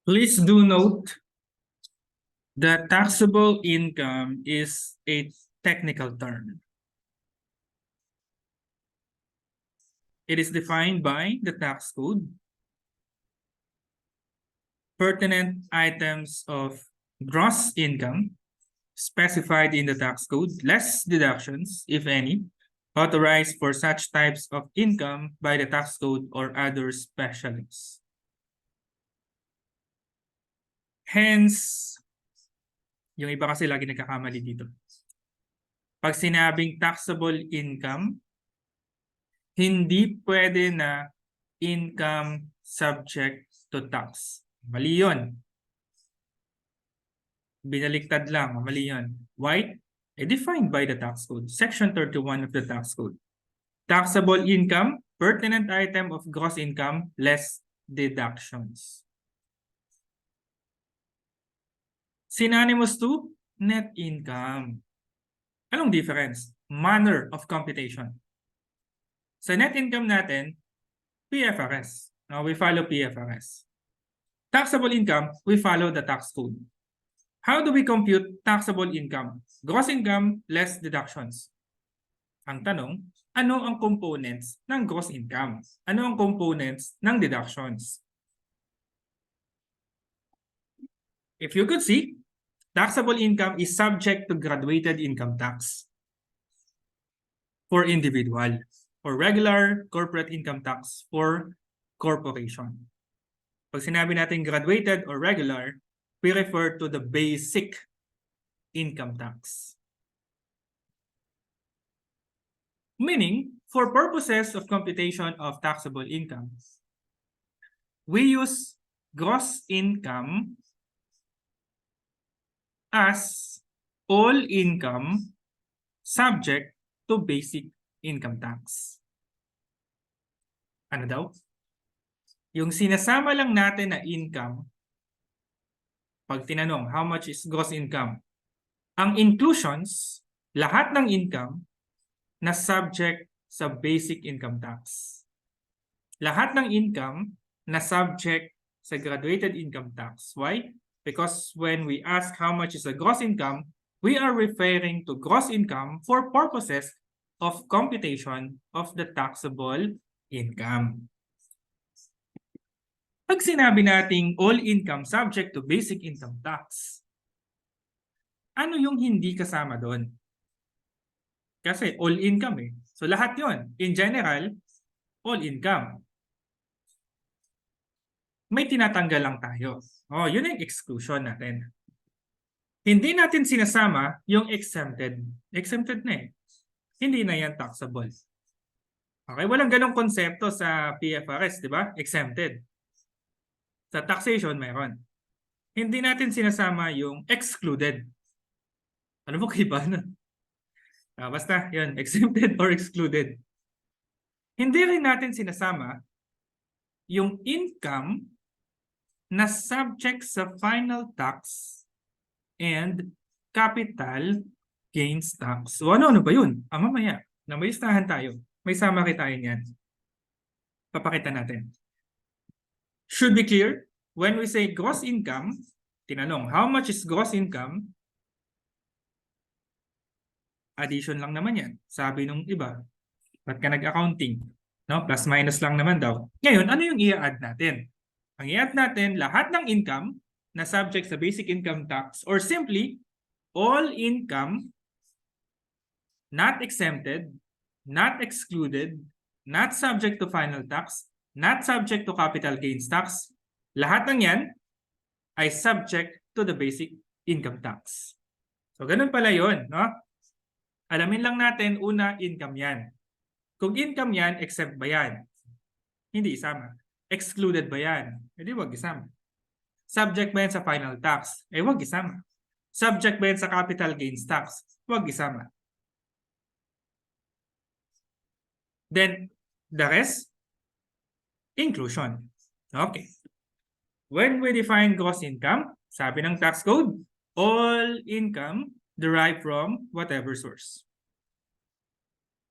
Please do note that taxable income is a technical term. It is defined by the tax code. Pertinent items of gross income specified in the tax code, less deductions, if any, authorized for such types of income by the tax code or other specialists. Hence, yung iba kasi lagi nagkakamali dito. Pag sinabing taxable income, hindi pwede na income subject to tax. Mali yun. Binaliktad lang, mali yun. Why? Defined by the tax code. Section 31 of the tax code. Taxable income, pertinent item of gross income, less deductions. Synonymous to net income. Anong difference? Manner of computation. Sa net income natin, PFRS. Now, we follow PFRS. Taxable income, we follow the tax code. How do we compute taxable income? Gross income, less deductions. Ang tanong, ano ang components ng gross income? Ano ang components ng deductions? If you could see, taxable income is subject to graduated income tax for individual, or regular corporate income tax for corporation. Pag sinabi natin graduated or regular, we refer to the basic income tax. Meaning, for purposes of computation of taxable income, we use gross income as all income subject to basic income tax. Ano daw? Yung sinasama lang natin na income, pag tinanong, how much is gross income? Ang inclusions, lahat ng income na subject sa basic income tax. Lahat ng income na subject sa graduated income tax. Why? Because when we ask how much is the gross income, we are referring to gross income for purposes of computation of the taxable income. Pag sinabi nating all income subject to basic income tax, ano yung hindi kasama doon? Kasi all income eh. So lahat yon. In general, all income. May tinatanggal lang tayo. Oh, yun yung exclusion natin. Hindi natin sinasama yung exempted. Exempted na eh. Hindi na yan taxable. Okay, walang ganong konsepto sa PFRS, di ba? Exempted. Sa taxation, mayroon. Hindi natin sinasama yung excluded. Ano mo kiba nun? Basta, yun, exempted or excluded. Hindi rin natin sinasama yung income na subject sa final tax and capital gains tax. So ano ba yun? Mamaya, na may listahan tayo. May summary tayo niyan. Papakita natin. Should be clear, when we say gross income, tinanong, how much is gross income? Addition lang naman yan. Sabi nung iba, ba't ka nag-accounting? No? Plus minus lang naman daw. Ngayon, ano yung i-add natin? Ang i-add natin, lahat ng income na subject sa basic income tax or simply all income not exempted, not excluded, not subject to final tax, not subject to capital gains tax, lahat ng yan ay subject to the basic income tax. So, ganun pala yun, no? Alamin lang natin, una, income yan. Kung income yan, exempt ba yan? Hindi isama. Excluded ba yan? Hindi wag isama. Subject ba yan sa final tax? Wag isama. Subject ba yan sa capital gains tax? Wag isama. Then, the rest, inclusion. Okay. When we define gross income, sabi ng tax code, all income derived from whatever source.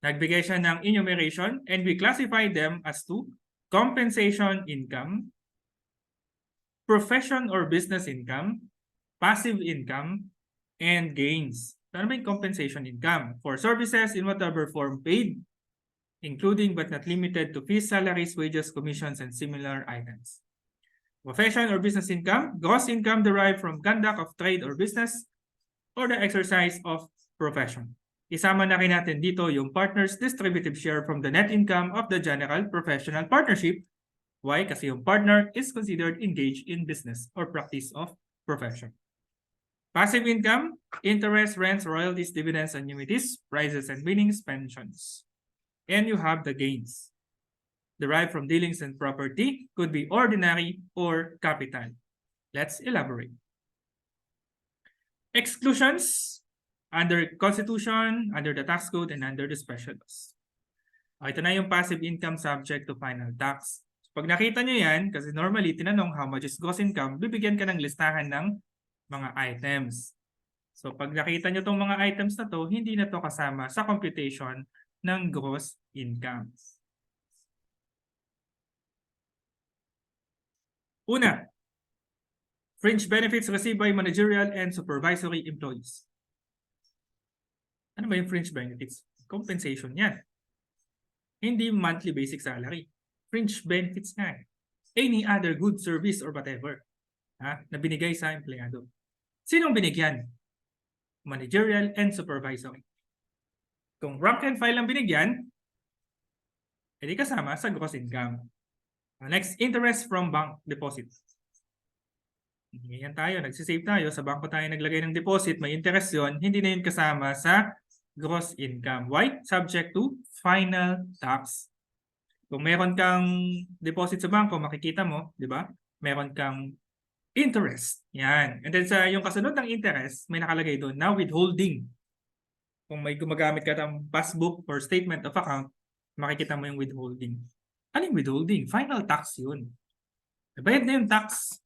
Nagbigay siya ng enumeration and we classify them as to compensation income, profession or business income, passive income, and gains. Ano ba yung compensation income? For services in whatever form paid, including but not limited to fees, salaries, wages, commissions, and similar items. Profession or business income, gross income derived from conduct of trade or business or the exercise of profession. Isama na rin natin dito yung partner's distributive share from the net income of the general professional partnership. Why? Kasi yung partner is considered engaged in business or practice of profession. Passive income, interest, rents, royalties, dividends, annuities, prizes and winnings, pensions. And you have the gains derived from dealings in property, could be ordinary or capital. Let's elaborate. Exclusions under Constitution, under the tax code, and under the special laws. Ito na yung passive income subject to final tax. Pag nakita nyo yan, kasi normally tinanong how much is gross income, bibigyan ka ng listahan ng mga items. So pag nakita nyo tong mga items na to, hindi na to kasama sa computation ng gross income. Una, fringe benefits received by managerial and supervisory employees. Ano ba yung fringe benefits? Compensation yan. Hindi monthly basic salary. Fringe benefits nga. Any other good service or whatever na binigay sa empleyado. Sinong binigyan? Managerial and supervisory. Kung rank and file ang binigyan, edi kasama sa gross income. Next, interest from bank deposits. Ganyan tayo, nagsisave tayo, sa bangko tayo naglagay ng deposit, may interest yon, hindi na yun kasama sa gross income. Why? Subject to final tax. Kung meron kang deposit sa bangko, makikita mo, di ba? Meron kang interest. Yan. And then sa yung kasunod ng interest, may nakalagay doon, now withholding. Kung may gumagamit ka ng passbook or statement of account, makikita mo yung withholding. Ano yung withholding? Final tax yun. Bayad na yung tax.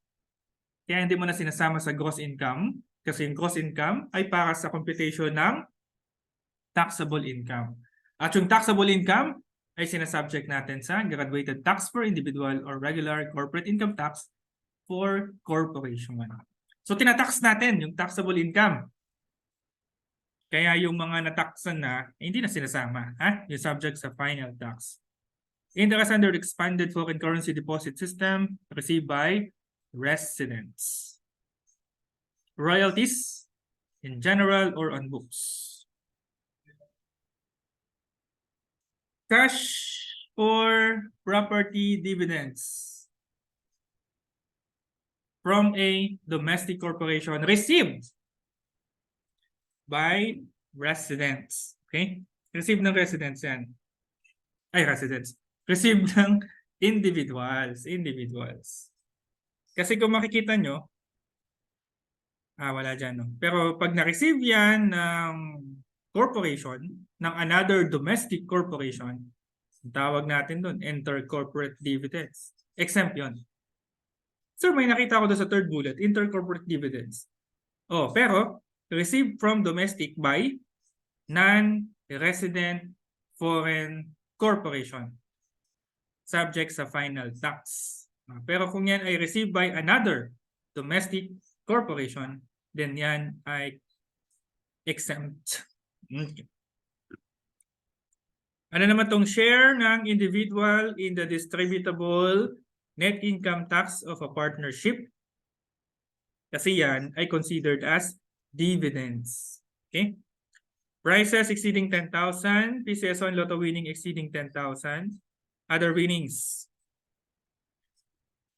Kaya hindi mo na sinasama sa gross income kasi yung gross income ay para sa computation ng taxable income. At yung taxable income ay sinasubject natin sa graduated tax for individual or regular corporate income tax for corporation. So tinatax natin yung taxable income. Kaya yung mga nataksan na, hindi na sinasama. Yung subject sa final tax. Interest under the expanded foreign currency deposit system received by residents. Royalties in general or on books. Cash or property dividends from a domestic corporation received by residents. Okay? Received ng residents yan. Ay, residents. Received ng individuals. Kasi kung makikita nyo, wala dyan. No? Pero pag na-receive yan ng corporation, ng another domestic corporation, tawag natin doon, intercorporate dividends. Exempt yun. Sir, may nakita ko doon sa third bullet, intercorporate dividends. Pero received from domestic by non-resident foreign corporation. Subject sa final tax. Pero kung yan ay received by another domestic corporation, then yan ay exempt. Okay. Ano naman tong share ng individual in the distributable net income tax of a partnership? Kasi yan ay considered as dividends. Okay? Prizes exceeding 10,000, PCSO and Lotto winning exceeding 10,000, other winnings.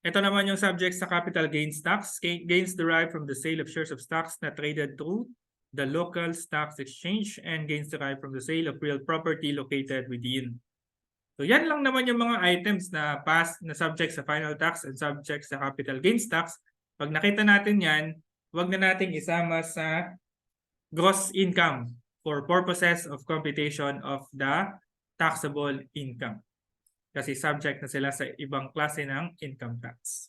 Ito naman yung subject sa capital gains tax. Gains derived from the sale of shares of stocks na traded through the local stocks exchange and gains derived from the sale of real property located within. So yan lang naman yung mga items na na subject sa final tax and subject sa capital gains tax. Pag nakita natin yan, wag na nating isama sa gross income for purposes of computation of the taxable income. Kasi subject na sila sa ibang klase ng income tax.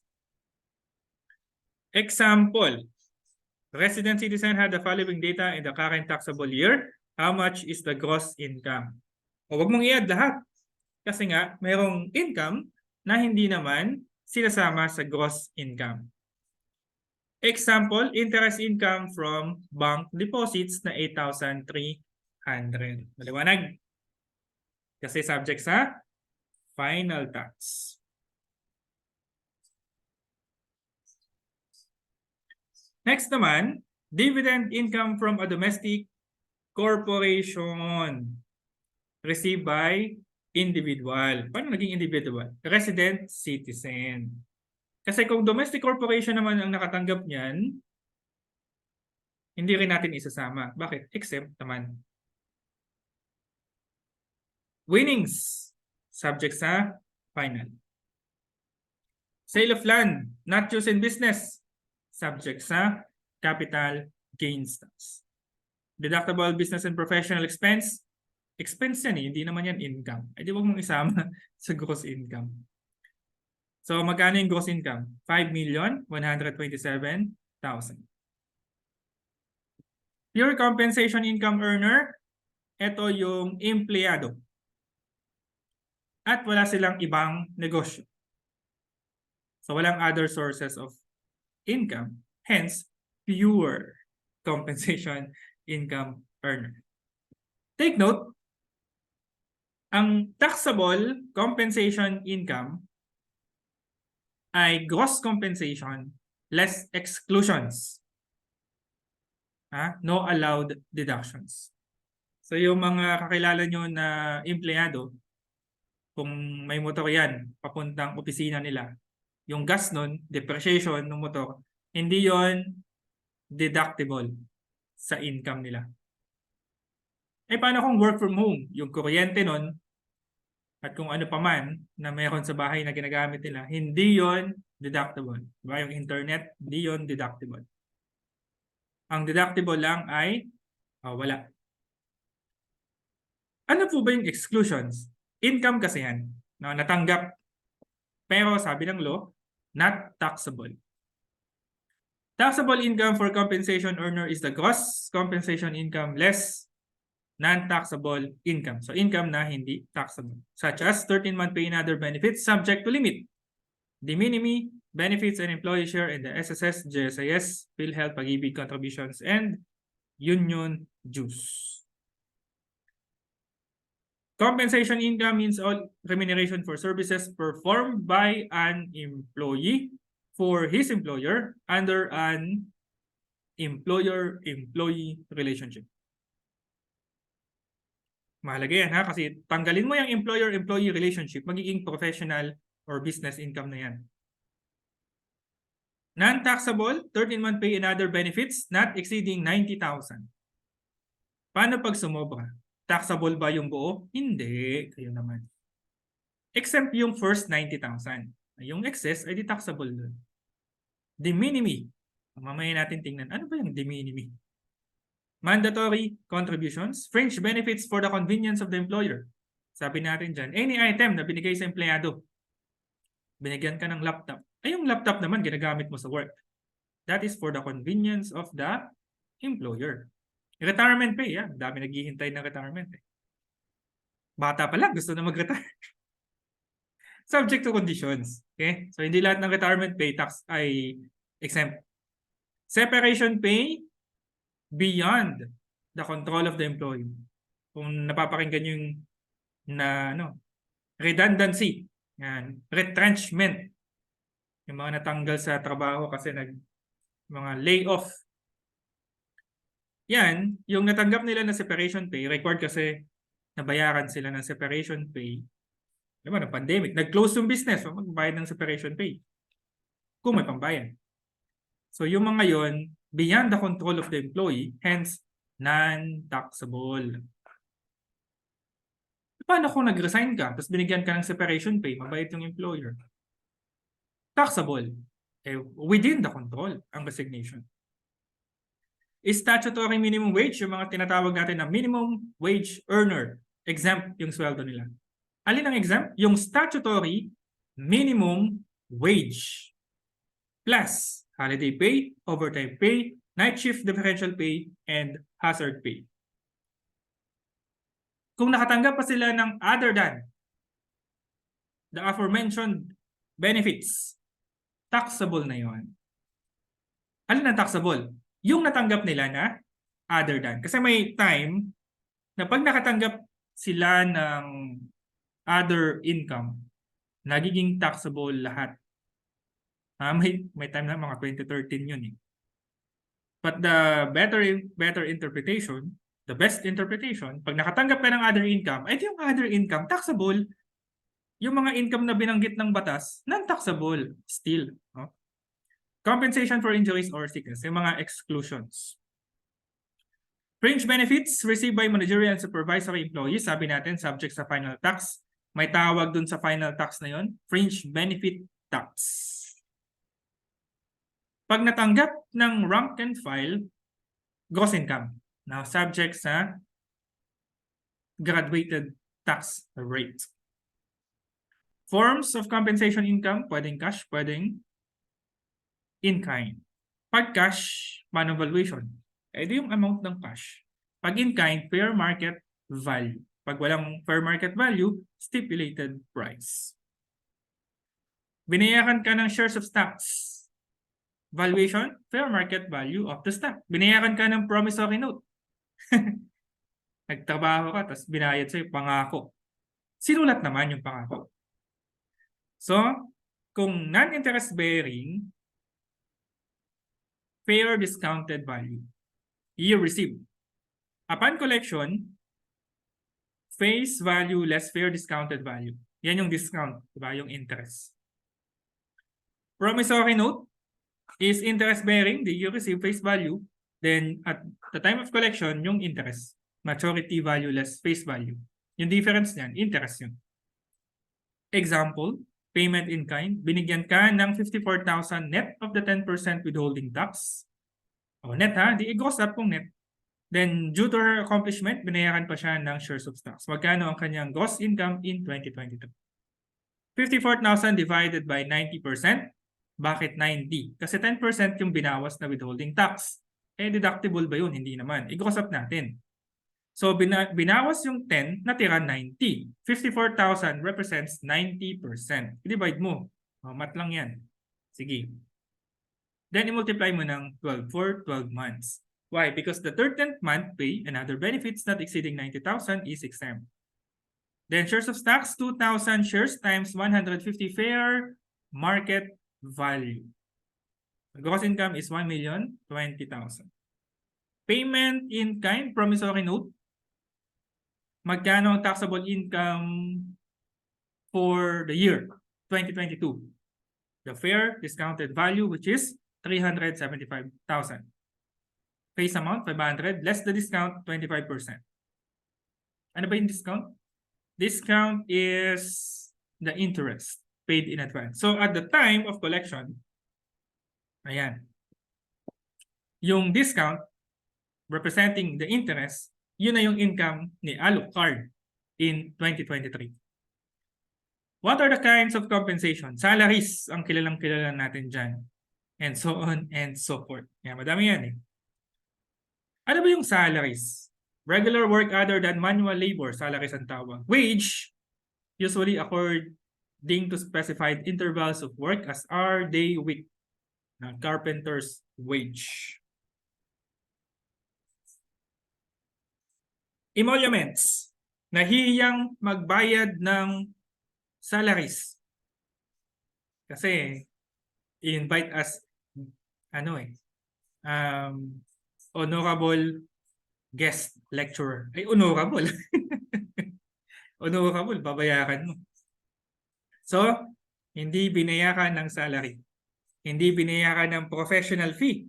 Example. Resident citizen had the following data in the current taxable year. How much is the gross income? Huwag mong i-add lahat. Kasi nga, mayroong income na hindi naman sinasama sa gross income. Example, interest income from bank deposits na 8,300. Maliwanag? Kasi subject sa final tax. Next naman, dividend income from a domestic corporation received by individual. Paano naging individual? Resident citizen. Kasi kung domestic corporation naman ang nakatanggap niyan, hindi rin natin isasama. Bakit? Exempt naman. Winnings, subject sa final. Sale of land, not used in business, subject sa capital gains tax. Deductible business and professional expense, expense yan eh, hindi naman yan income. Ay di wag mong isama sa gross income. So magkano yung gross income? 5,127,000. Pure compensation income earner, ito yung empleyado. At wala silang ibang negosyo. So walang other sources of income. Hence, pure compensation income earner. Take note, ang taxable compensation income ay gross compensation less exclusions. No allowed deductions. So yung mga kakilala nyo na empleyado, kung may motor yan, papuntang opisina nila, yung gas nun, depreciation ng motor, hindi yon deductible sa income nila. Eh paano kung work from home? Yung kuryente nun, at kung ano pa man na mayroon sa bahay na ginagamit nila, hindi yon deductible. Diba? Yung internet, hindi yon deductible. Ang deductible lang ay wala. Ano po ba yung exclusions? Income kasi yan. No, natanggap. Pero sabi ng law, not taxable. Taxable income for compensation earner is the gross compensation income less non-taxable income. So income na hindi taxable. Such as 13-month pay and other benefits subject to limit. The Minimis Benefits and employee share in the SSS, GSIS, PhilHealth, Pag-ibig contributions, and union dues. Compensation income means all remuneration for services performed by an employee for his employer under an employer-employee relationship. Mahalaga yan ha, kasi tanggalin mo yung employer-employee relationship, magiging professional or business income na yan. Non-taxable, 13-month pay and other benefits not exceeding 90,000. Paano pag sumobra? Taxable ba yung buo? Hindi. Kayo naman. Exempt yung first 90,000. Yung excess ay di taxable dun. De minimis. Mamaya natin tingnan. Ano ba yung de minimis? Mandatory contributions, fringe benefits for the convenience of the employer. Sabi natin dyan, any item na binigay sa empleyado. Binigyan ka ng laptop. Ay, yung laptop naman ginagamit mo sa work. That is for the convenience of the employer. Retirement pay, yan. Dami naghihintay ng retirement. Bata pa lang, gusto na mag-retire. Subject to conditions. Okay? So, hindi lahat ng retirement pay tax ay exempt. Separation pay beyond the control of the employee. Kung napapakinggan yung redundancy, yan, retrenchment, yung mga natanggal sa trabaho kasi mga layoff. Yan, yung natanggap nila na separation pay, record kasi nabayaran sila ng separation pay. Diba, ng pandemic, nag-close yung business, magbayad ng separation pay. Kung may pambayad. So yung mga yon beyond the control of the employee, hence non-taxable. Paano kung nag-resign ka, tapos binigyan ka ng separation pay, mabayad yung employer? Taxable. Within the control ang resignation. Statutory minimum wage, yung mga tinatawag natin na minimum wage earner, exempt yung sweldo nila. Alin ang exempt? Yung statutory minimum wage plus holiday pay, overtime pay, night shift differential pay, and hazard pay. Kung nakatanggap pa sila ng other than the aforementioned benefits, taxable na yon. Alin ang taxable? Yung natanggap nila na other than. Kasi may time na pag nakatanggap sila ng other income, nagiging taxable lahat. May time na mga 2013 yun eh. But the better interpretation, the best interpretation, pag nakatanggap ka ng other income, ay yung other income taxable. Yung mga income na binanggit ng batas, non-taxable still. No? Compensation for injuries or sickness, yung mga exclusions. Fringe benefits received by managerial and supervisory employees, sabi natin, subject sa final tax. May tawag dun sa final tax na yon, fringe benefit tax. Pag natanggap ng rank and file, gross income. Now, subject sa graduated tax rate. Forms of compensation income, pwedeng cash, pwedeng in-kind. Pag cash, paano valuation? Ito yung amount ng cash. Pag in-kind, fair market value. Pag walang fair market value, stipulated price. Binayaran ka ng shares of stocks. Valuation, fair market value of the stock. Binayaran ka ng promissory note. Nagtrabaho ka, tapos binayad sa'yo, pangako. Sinulat naman yung pangako. So, kung non-interest bearing, fair discounted value. You receive. Upon collection, face value less fair discounted value. Yan yung discount, diba? Yung interest. Promissory note is interest bearing, you receive face value. Then at the time of collection, yung interest. Maturity value less face value. Yung difference niyan, interest yun. Example, payment in kind. Binigyan ka ng 54,000 net of the 10% withholding tax. O net ha, di i-gross up kung net. Then due to her accomplishment, binayaran pa siya ng shares of stocks. Magkano ang kanyang gross income in 2022? 54,000 divided by 90%. Bakit 90? Kasi 10% yung binawas na withholding tax. Eh, deductible ba yun? Hindi naman. I-gross up natin. So, binawas yung 10, natira 90. 54,000 represents 90%. I-divide mo. Mat lang yan. Sige. Then, i-multiply mo ng 12 for 12 months. Why? Because the 13th month pay and other benefits not exceeding 90,000 is exempt. Then, shares of stocks, 2,000 shares times 150 fair market value. The gross income is 1,020,000. Payment in kind, promissory note. Magkano ang taxable income for the year 2022? The fair discounted value, which is 375,000. Face amount, 500, less the discount, 25%. Ano ba yung discount? Discount is the interest paid in advance. So at the time of collection, ayan, yung discount representing the interest, yun na yung income ni Alucard in 2023. What are the kinds of compensation? Salaries ang kilalang-kilala natin dyan. And so on and so forth. Yan, madami yan eh. Ano ba yung salaries? Regular work other than manual labor, salaries ang tawag. Wage, usually according to specified intervals of work as hour, day, week. Carpenter's wage. Emoluments. Nahihiyang magbayad ng salaries. Kasi i-invite as honorable guest lecturer. Ay, honorable. Honorable, babayaran mo. So, hindi binayaran ng salary. Hindi binayaran ng professional fee.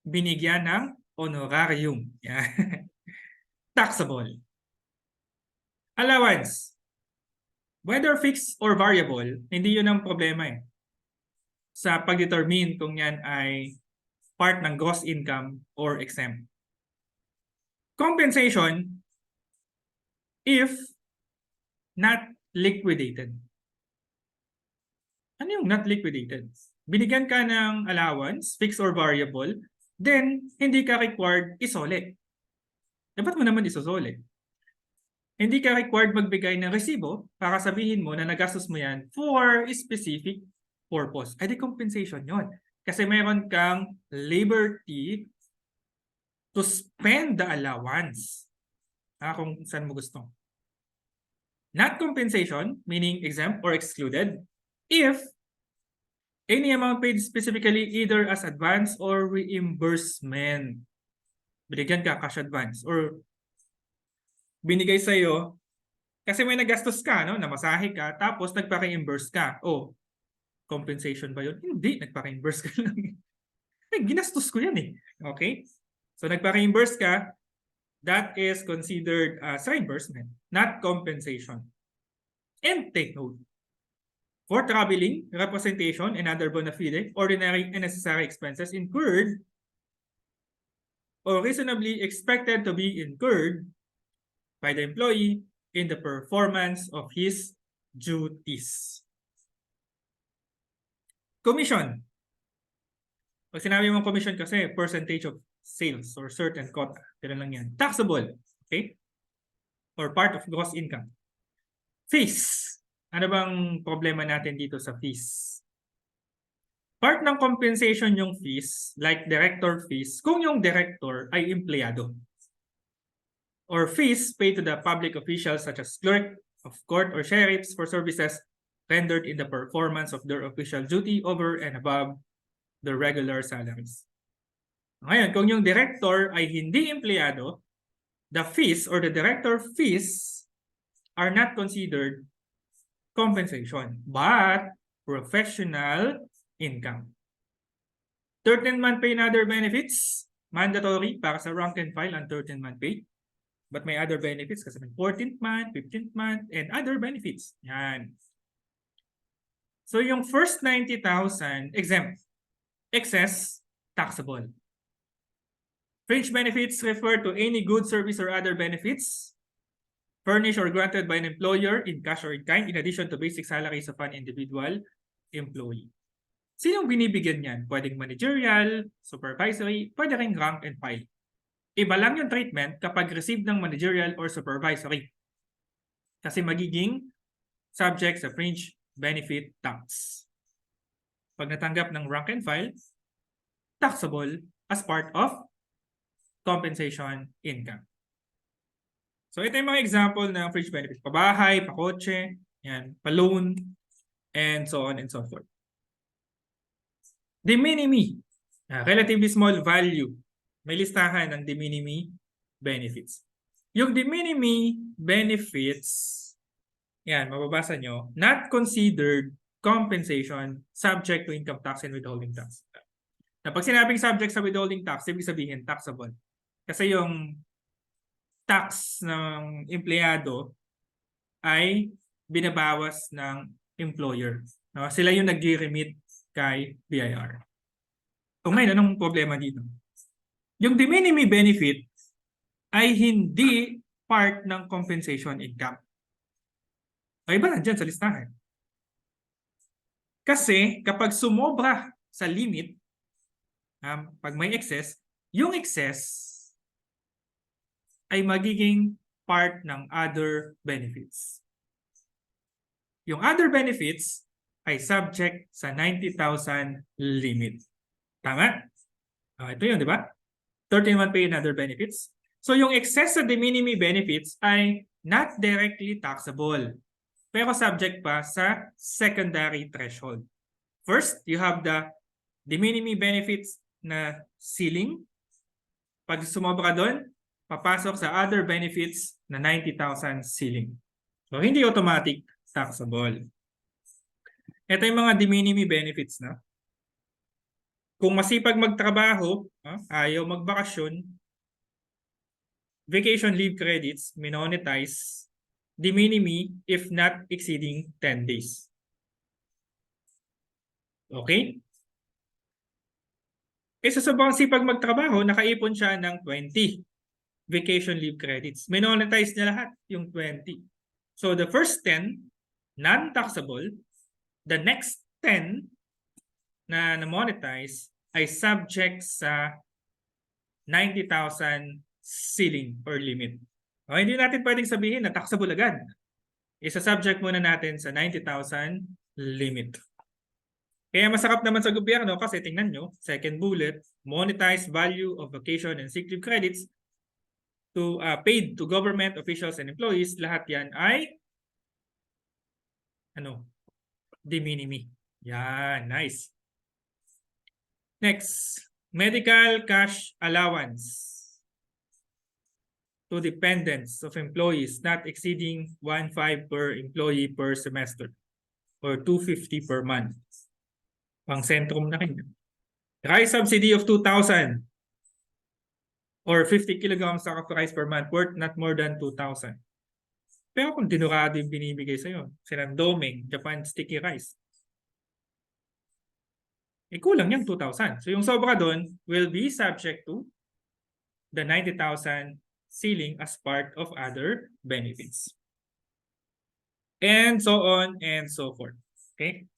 Binigyan ng honorarium. Yan. Taxable. Allowance. Whether fixed or variable, hindi yun ang problema eh. Sa pag-determine kung yan ay part ng gross income or exempt. Compensation if not liquidated. Ano yung not liquidated? Binigyan ka ng allowance, fixed or variable, then hindi ka required isole. Dapat mo naman isosole. Hindi ka required magbigay ng resibo para sabihin mo na nagastos mo yan for a specific purpose. Ay di compensation yon. Kasi meron kang liberty to spend the allowance. Kung saan mo gusto. Not compensation, meaning exempt or excluded, if any amount paid specifically either as advance or reimbursement. Binigyan ka cash advance or binigay sa'yo kasi may nagastos ka, no? Namasahe ka, tapos nagpa-reimburse ka. Oh, compensation ba yun? Hindi, nagpa-reimburse ka lang. Ginastos ko yan eh. Okay? So nagpa-reimburse ka, that is considered as reimbursement, not compensation. And take note, for traveling, representation, and other bona fide, ordinary and necessary expenses incurred or reasonably expected to be incurred by the employee in the performance of his duties. Commission. Pag sinabi mong commission kasi, percentage of sales or certain quota. Ganun lang yan. Taxable. Okay? Or part of gross income. Fees. Ano bang problema natin dito sa fees? Part ng compensation yung fees, like director fees, kung yung director ay empleyado. Or fees paid to the public officials such as clerk of court or sheriffs for services rendered in the performance of their official duty over and above the regular salaries. Ngayon, kung yung director ay hindi empleyado, the fees or the director fees are not considered compensation, but professional income. 13-month pay and other benefits, mandatory para sa rank and file ang 13-month pay. But may other benefits kasi may 14th month, 15th month, and other benefits. Yan. So yung first 90,000 exempt, excess, taxable. Fringe benefits refer to any good, service, or other benefits furnished or granted by an employer in cash or in kind in addition to basic salaries of an individual employee. Sinong binibigyan yan? Pwedeng managerial, supervisory, pwede ring rank and file. Iba lang yung treatment kapag receive ng managerial or supervisory. Kasi magiging subject sa fringe benefit tax. Pag natanggap ng rank and file, taxable as part of compensation income. So ito yung mga example ng fringe benefits. Pabahay, pakotse, yan, pa-loan, and so on and so forth. De minimis, relatively small value. May listahan ng de minimis benefits. Yung de minimis benefits, yan, mababasa nyo, not considered compensation subject to income tax and withholding tax. Na pag sinabing subject sa withholding tax, ibig sabihin taxable. Kasi yung tax ng empleyado ay binabawas ng employer. No? Sila yung nag-remit kay BIR. O ngayon, anong problema dito? Yung de minimis benefit ay hindi part ng compensation income. Ay ba nandyan sa listahan? Kasi kapag sumobra sa limit, pag may excess, yung excess ay magiging part ng other benefits. Yung other benefits ay subject sa 90,000 limit. Tama? Ito yun, di ba? 13-month pay and other benefits. So yung excess sa de minimis benefits ay not directly taxable, pero subject pa sa secondary threshold. First, you have the de minimis benefits na ceiling. Pag sumobra doon, papasok sa other benefits na 90,000 ceiling. So hindi automatic taxable. Ito yung mga de minimis benefits na. Kung masipag magtrabaho, ayaw magbakasyon, vacation leave credits, minonetize, de minimis if not exceeding 10 days. Okay? Isa sa bang sipag magtrabaho, nakaipon siya ng 20 vacation leave credits. Minonetize niya lahat yung 20. So the first 10, non-taxable. The next 10 na monetize ay subject sa 90,000 ceiling or limit. O, hindi natin pwedeng sabihin na taxable agad. Isa-subject muna natin sa 90,000 limit. Kaya masarap naman sa gobyerno kasi tingnan nyo, second bullet, monetize value of vacation and sick leave credits to paid to government officials and employees. Lahat yan ay de minimis. Yan, nice. Next, medical cash allowance to dependents of employees not exceeding 1.5 per employee per semester or 250 per month. Pang sentrum na kayo. Rice subsidy of 2,000 or 50 kilograms of rice per month worth not more than 2,000. Pero kung dinurado yung binibigay sa'yo, sinandoming, Japan sticky rice, kulang yung 2,000. So yung sobra doon will be subject to the 90,000 ceiling as part of other benefits. And so on and so forth. Okay?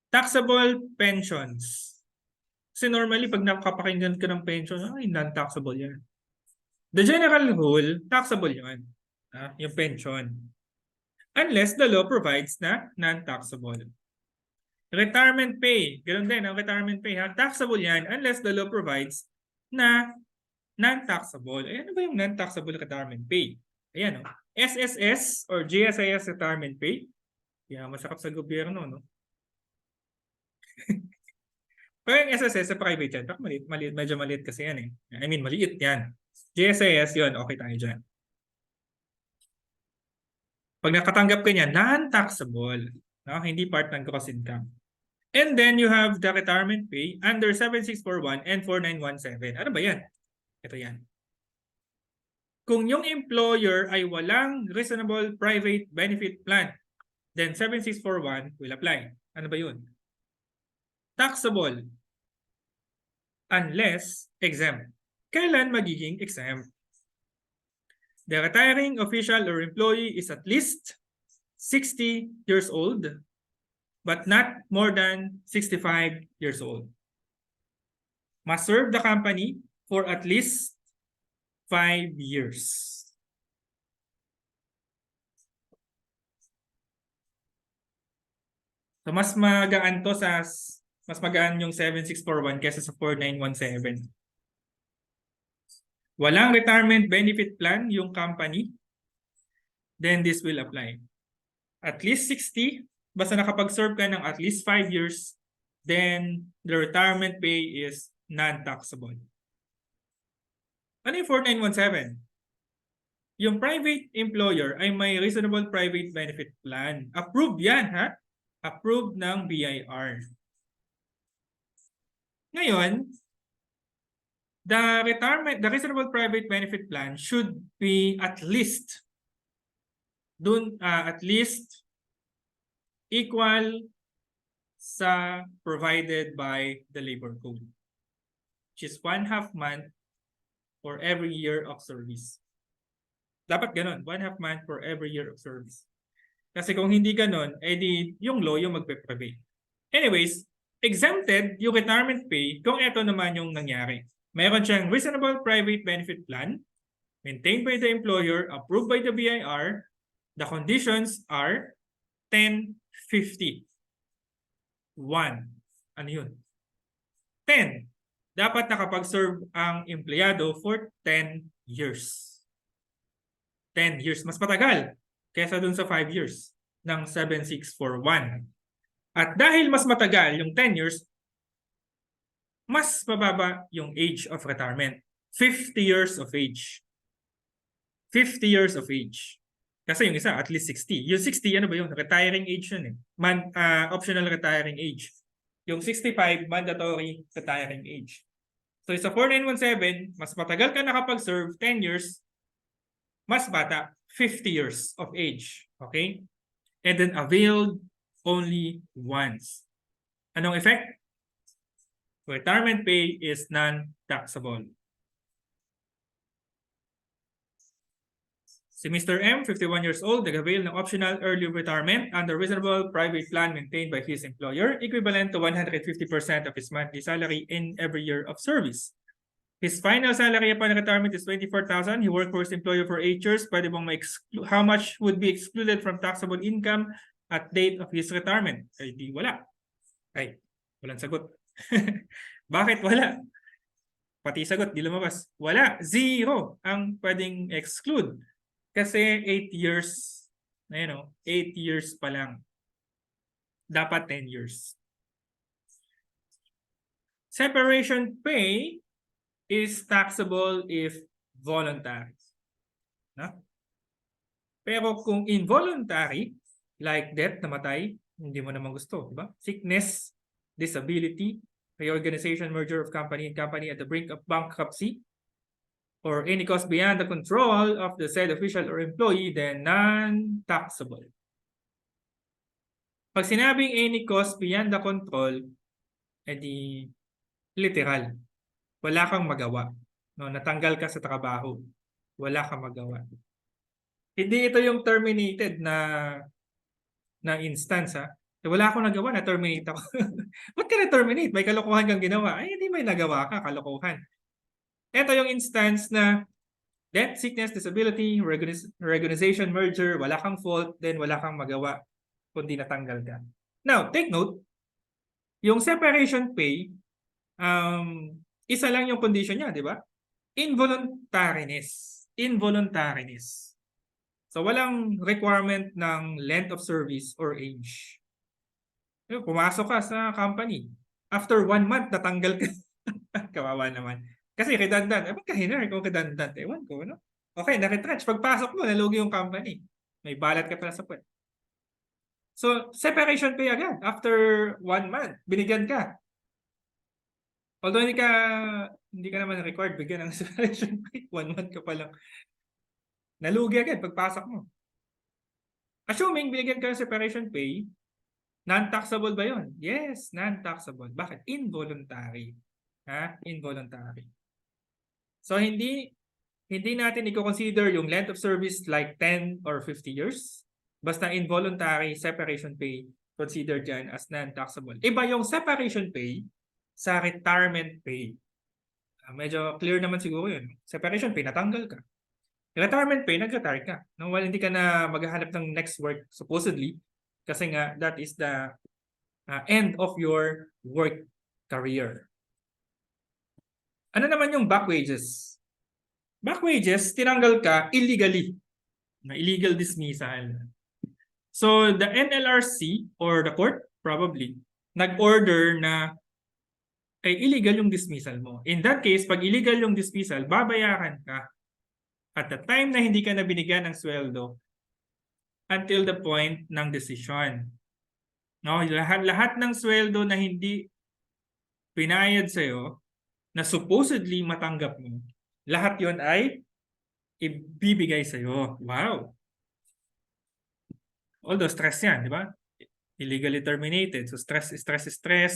Taxable pensions. Kasi normally, pag nakapakinggan ka ng pension, ay, non-taxable yan. The general rule, taxable yan. Yung pension. Unless the law provides na non-taxable. Retirement pay. Ganoon din ang retirement pay. Taxable yan unless the law provides na non-taxable. Ayan, ano ba yung non-taxable retirement pay? Ayan, SSS or GSIS retirement pay. Kaya masakap sa gobyerno, no? Pero yung SSS sa private yan, maliit, medyo maliit kasi yan eh. I mean, maliit yan. GSIS yun, okay tayo dyan. Pag nakatanggap ka niyan, non-taxable. No? Hindi part ng gross income. And then you have the retirement pay under 7641 and 4917. Ano ba yan? Ito yan. Kung yung employer ay walang reasonable private benefit plan, then 7641 will apply. Ano ba yun? Taxable unless exempt. Kailan magiging exempt? The retiring official or employee is at least 60 years old, but not more than 65 years old. Must serve the company for at least 5 years. So mas magaan to mas magaan yung 7641 kaysa sa 4917. Walang retirement benefit plan yung company, then this will apply. At least 60, basta nakapag-serve ka ng at least 5 years, then the retirement pay is non-taxable. Ano yung 4917? Yung private employer ay may reasonable private benefit plan. Approved yan, ha? Approved ng BIR. Ngayon, the reasonable private benefit plan should be at least equal sa provided by the labor code, which is 1/2 month for every year of service. Dapat ganun, 1/2 month for every year of service. Kasi kung hindi ganun, edi yung law yung magpe-prevent. Anyways, exempted yung retirement pay kung ito naman yung nangyari. Meron siyang reasonable private benefit plan, maintained by the employer, approved by the BIR. The conditions are 10-50. 1. Ano yun? 10. Dapat nakapag-serve ang empleyado for 10 years. 10 years. Mas matagal kaysa dun sa 5 years ng 7641. At dahil mas matagal yung 10 years, mas mababa yung age of retirement. 50 years of age. 50 years of age. Kasi yung isa, at least 60. Yung 60, ano ba yun? Retiring age yun eh. Optional retiring age. Yung 65, mandatory retiring age. So sa 4917, mas matagal ka nakapag-serve, 10 years, mas bata, 50 years of age. Okay? And then availed only once. Anong effect? Retirement pay is non-taxable. Si Mr. M, 51 years old, nag-avail ng optional early retirement under reasonable private plan maintained by his employer, equivalent to 150% of his monthly salary in every year of service. His final salary upon retirement is 24,000. He worked for his employer for 8 years. Pwede bang how much would be excluded from taxable income at date of his retirement? Ay, di wala. Ay, walang sagot. Bakit wala? Pati sagot, di lumabas. Wala. 0 ang pwedeng exclude. Kasi 8 years, 8 years pa lang. Dapat 10 years. Separation pay is taxable if voluntary. No? Pero kung involuntary, like death, namatay, hindi mo naman gusto, di ba? Sickness, disability, reorganization, merger of company and company at the brink of bankruptcy, or any cost beyond the control of the said official or employee, then non-taxable. Pag sinabing any cost beyond the control, edi literal. Wala kang magawa. No, natanggal ka sa trabaho. Wala kang magawa. Hindi ito yung terminated na instance, ha? Wala akong nagawa, na-terminate ako. Ba't ka na-terminate? May kalokohan kang ginawa. Ay, hindi may nagawa ka, kalokohan. Ito yung instance na death, sickness, disability, reorganization, merger, wala kang fault, then wala kang magawa kundi natanggal ka. Now, take note, yung separation pay, isa lang yung condition niya, di ba? Involuntariness. Involuntariness. So, walang requirement ng length of service or age. Pumasok ka sa company. After 1 month, natanggal ka. Kawawa naman. Kasi redundant. Ba't ka hinar kung redundant? Ewan ko, no? Okay, na-retrench. Pagpasok mo, nalugi yung company. May balat ka pala sa puwet. So, separation pay agad. After 1 month, binigyan ka. Although hindi ka naman required bigyan ng separation pay. 1 month ka pa lang. Nalugi agad pagpasok mo. Assuming binigyan ka ng separation pay, non-taxable ba yun? Yes, non-taxable. Bakit? Involuntary. Involuntary. So, hindi natin i-consider yung length of service like 10 or 50 years. Basta involuntary separation pay, considered dyan as non-taxable. Iba yung separation pay sa retirement pay. Medyo clear naman siguro yun. Separation pay, natanggal ka. Retirement pay, nag-retire ka. No, well, hindi ka na maghahanap ng next work, supposedly. Kasi nga, that is the end of your work career. Ano naman yung back wages? Back wages, tinanggal ka illegally. Illegal dismissal. So, the NLRC or the court, probably, nag-order na illegal yung dismissal mo. In that case, pag illegal yung dismissal, babayaran ka at the time na hindi ka na binigyan ng sweldo until the point ng decision. No, lahat ng sweldo na hindi pinayad sa'yo, na supposedly matanggap mo, lahat yon ay ibibigay sa'yo. Wow! Although stress yan, di ba? Illegally terminated. So stress.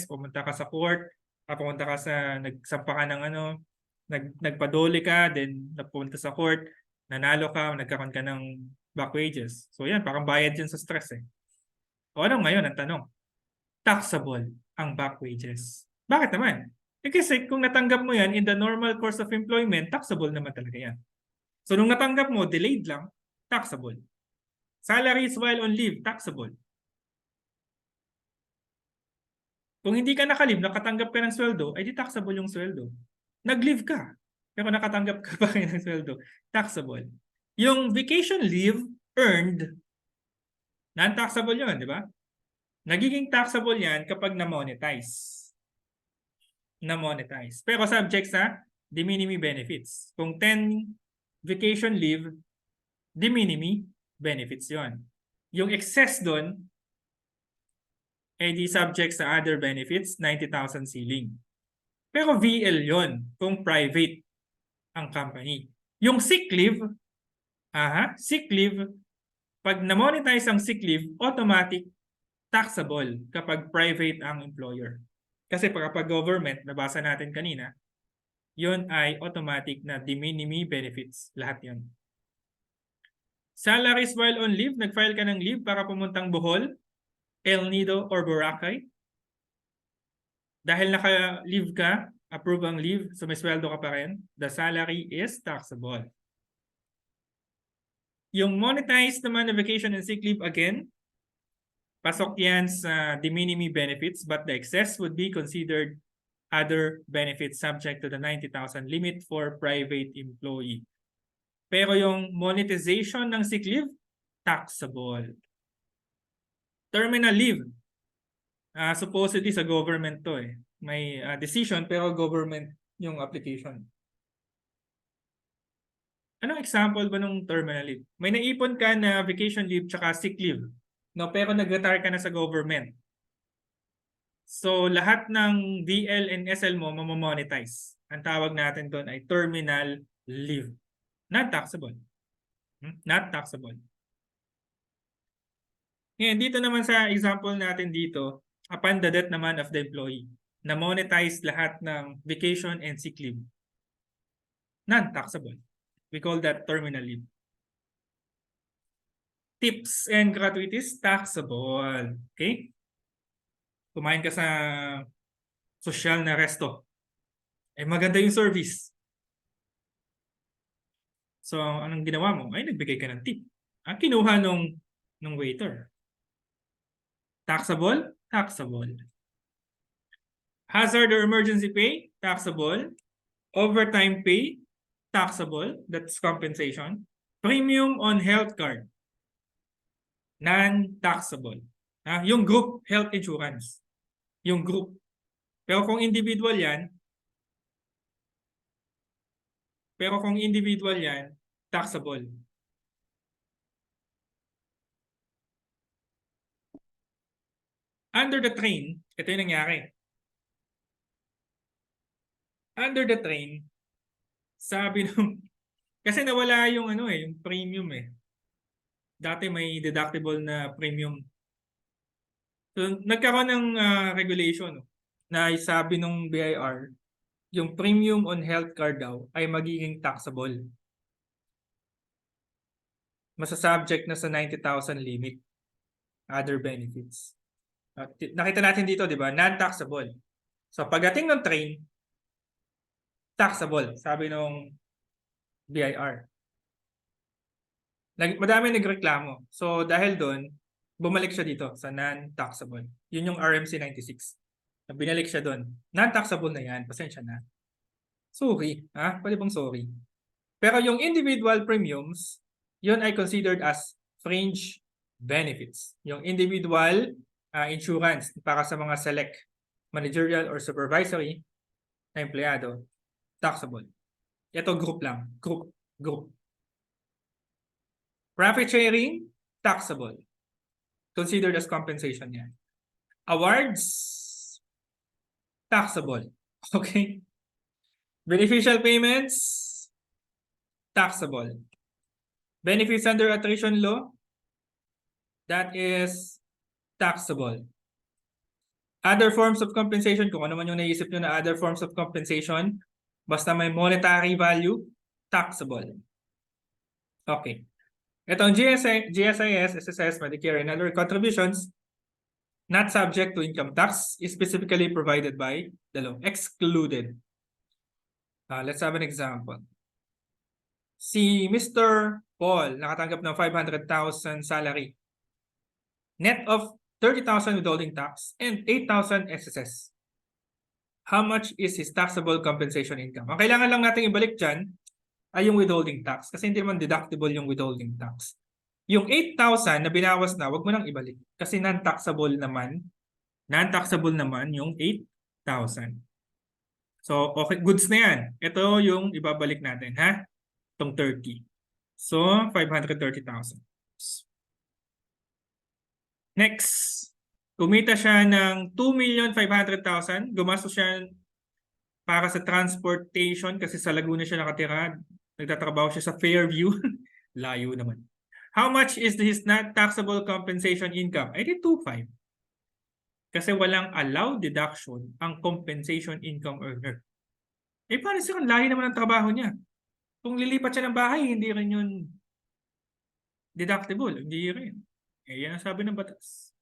Pumunta ka sa court, pumunta ka sa, nagsampa ka ng nagpadole ka, then napunta sa court, nanalo ka, nagkaroon ka ng back wages. So yan, parang bayad yan sa stress eh. O ano ngayon ang tanong? Taxable ang back wages. Bakit naman? Kasi kung natanggap mo yan in the normal course of employment, taxable naman talaga yan. So nung natanggap mo, delayed lang, taxable. Salaries while on leave, taxable. Kung hindi ka naka-leave, nakatanggap ka ng sweldo, ay di taxable yung sweldo. Nag-leave ka, pero nakatanggap ka pa kayo ng sweldo, taxable. Yung vacation leave earned, non-taxable yun, di ba? Nagiging taxable yan kapag na-monetize. Na-monetize. Pero subject sa de minimis benefits. Kung 10 vacation leave, de minimis benefits yon. Yung excess doon, di subject sa other benefits, 90,000 ceiling. Pero VL yon kung private ang company. Yung sick leave, pag na-monetize ang sick leave, automatic taxable kapag private ang employer. Kasi kapag government, nabasa natin kanina, yun ay automatic na de minimis benefits. Lahat yun. Salaries while on leave, nag-file ka ng leave para pumuntang Bohol, El Nido, or Boracay. Dahil naka-leave ka, approve ang leave, so may sweldo ka pa rin, the salary is taxable. Yung monetized naman na vacation and sick leave, again, pasok yan sa de minimis benefits, but the excess would be considered other benefits subject to the 90,000 limit for private employee. Pero yung monetization ng sick leave, taxable. Terminal leave, supposedly sa government to eh. May decision pero government yung application. Anong example ba ng terminal leave? May naipon ka na vacation leave tsaka sick leave, no? Pero nag-retire ka na sa government. So lahat ng DL and SL mo mamamonetize. Ang tawag natin doon ay terminal leave. Not taxable. Not taxable. Ngayon, dito naman sa example natin dito, upon the death naman of the employee, na monetize lahat ng vacation and sick leave. Non-taxable. We call that terminal leave. Tips and gratuities, taxable. Okay? Kumain ka sa social na resto. Eh, maganda yung service. So, anong ginawa mo? Ay, nagbigay ka ng tip. Ang kinuha nung waiter. Taxable? Taxable. Hazard or emergency pay? Taxable. Overtime pay? Taxable. That's compensation. Premium on health card? Non-taxable. Yung group health insurance. Yung group. Pero kung individual yan, taxable. Under the train, ito yung nangyari. Under the train, sabi nung, kasi nawala yung yung premium eh. Dati may deductible na premium. So, nagkaroon ng regulation na sabi nung BIR, yung premium on health card daw ay magiging taxable. Masasubject na sa 90,000 limit. Other benefits. Nakita natin dito, di ba? Non-taxable. So, pagdating ng train, taxable, sabi nung BIR. Madami nagreklamo. So, dahil doon, bumalik siya dito sa non-taxable. Yun yung RMC 96. Binalik siya doon. Non-taxable na yan. Pasensya na. Sorry. Pwede bang sorry? Pero yung individual premiums, yun ay considered as fringe benefits. Yung individual insurance para sa mga select managerial or supervisory na empleyado, taxable. Ito group lang. Group. Profit sharing, taxable. Considered as compensation yan. Awards, taxable. Okay? Beneficial payments, taxable. Benefits under attrition law, that is taxable. Other forms of compensation, kung ano man yung naisip nyo na other forms of compensation, basta may monetary value, taxable. Okay. Itong GSIS, SSS, Medicare, and other contributions, not subject to income tax, is specifically provided by the law. Excluded. Let's have an example. Si Mr. Paul, nakatanggap ng 500,000 salary. Net of 30,000 withholding tax and 8,000 SSS. How much is his taxable compensation income? Ang kailangan lang natin ibalik dyan ay yung withholding tax kasi hindi naman deductible yung withholding tax. Yung 8,000 na binawas na, wag mo nang ibalik kasi non-taxable naman yung 8,000. So, okay, goods na yan. Ito yung ibabalik natin, ha? Itong 30. So, 530,000. Next, kumita siya ng 2,500,000. Gumastos siya para sa transportation kasi sa Laguna siya nakatira. Nagtatrabaho siya sa Fairview. Layo naman. How much is his not taxable compensation income? I did 2,500. Kasi walang allowed deduction ang compensation income earner. Eh, paano siya? Layo naman ang trabaho niya. Kung lilipat siya ng bahay, hindi rin yun deductible. Hindi rin. Eh, yan ang sabi ng batas.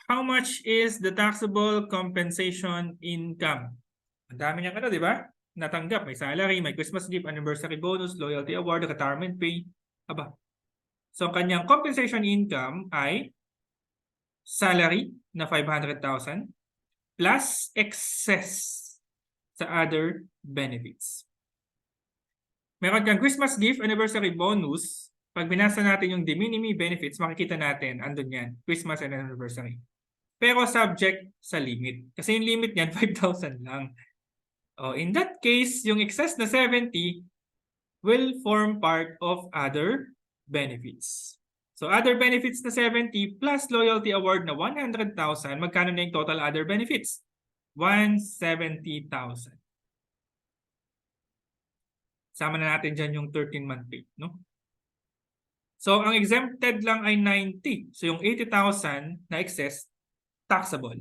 How much is the taxable compensation income? Ang dami niyang di ba? Natanggap. May salary, may Christmas gift, anniversary bonus, loyalty award, retirement pay. Aba. So, kanyang compensation income ay salary na 500,000 plus excess sa other benefits. Meron kang Christmas gift, anniversary bonus. Pag binasa natin yung Minimis Benefits, makikita natin, andun yan, Christmas and anniversary. Pero subject sa limit. Kasi yung limit niyan, 5,000 lang. In that case, yung excess na 70 will form part of other benefits. So other benefits na 70 plus loyalty award na 100,000, magkano na yung total other benefits? 170,000. Sama na natin dyan yung 13-month pay, no? So ang exempted lang ay 90. So yung 80,000 na excess, taxable.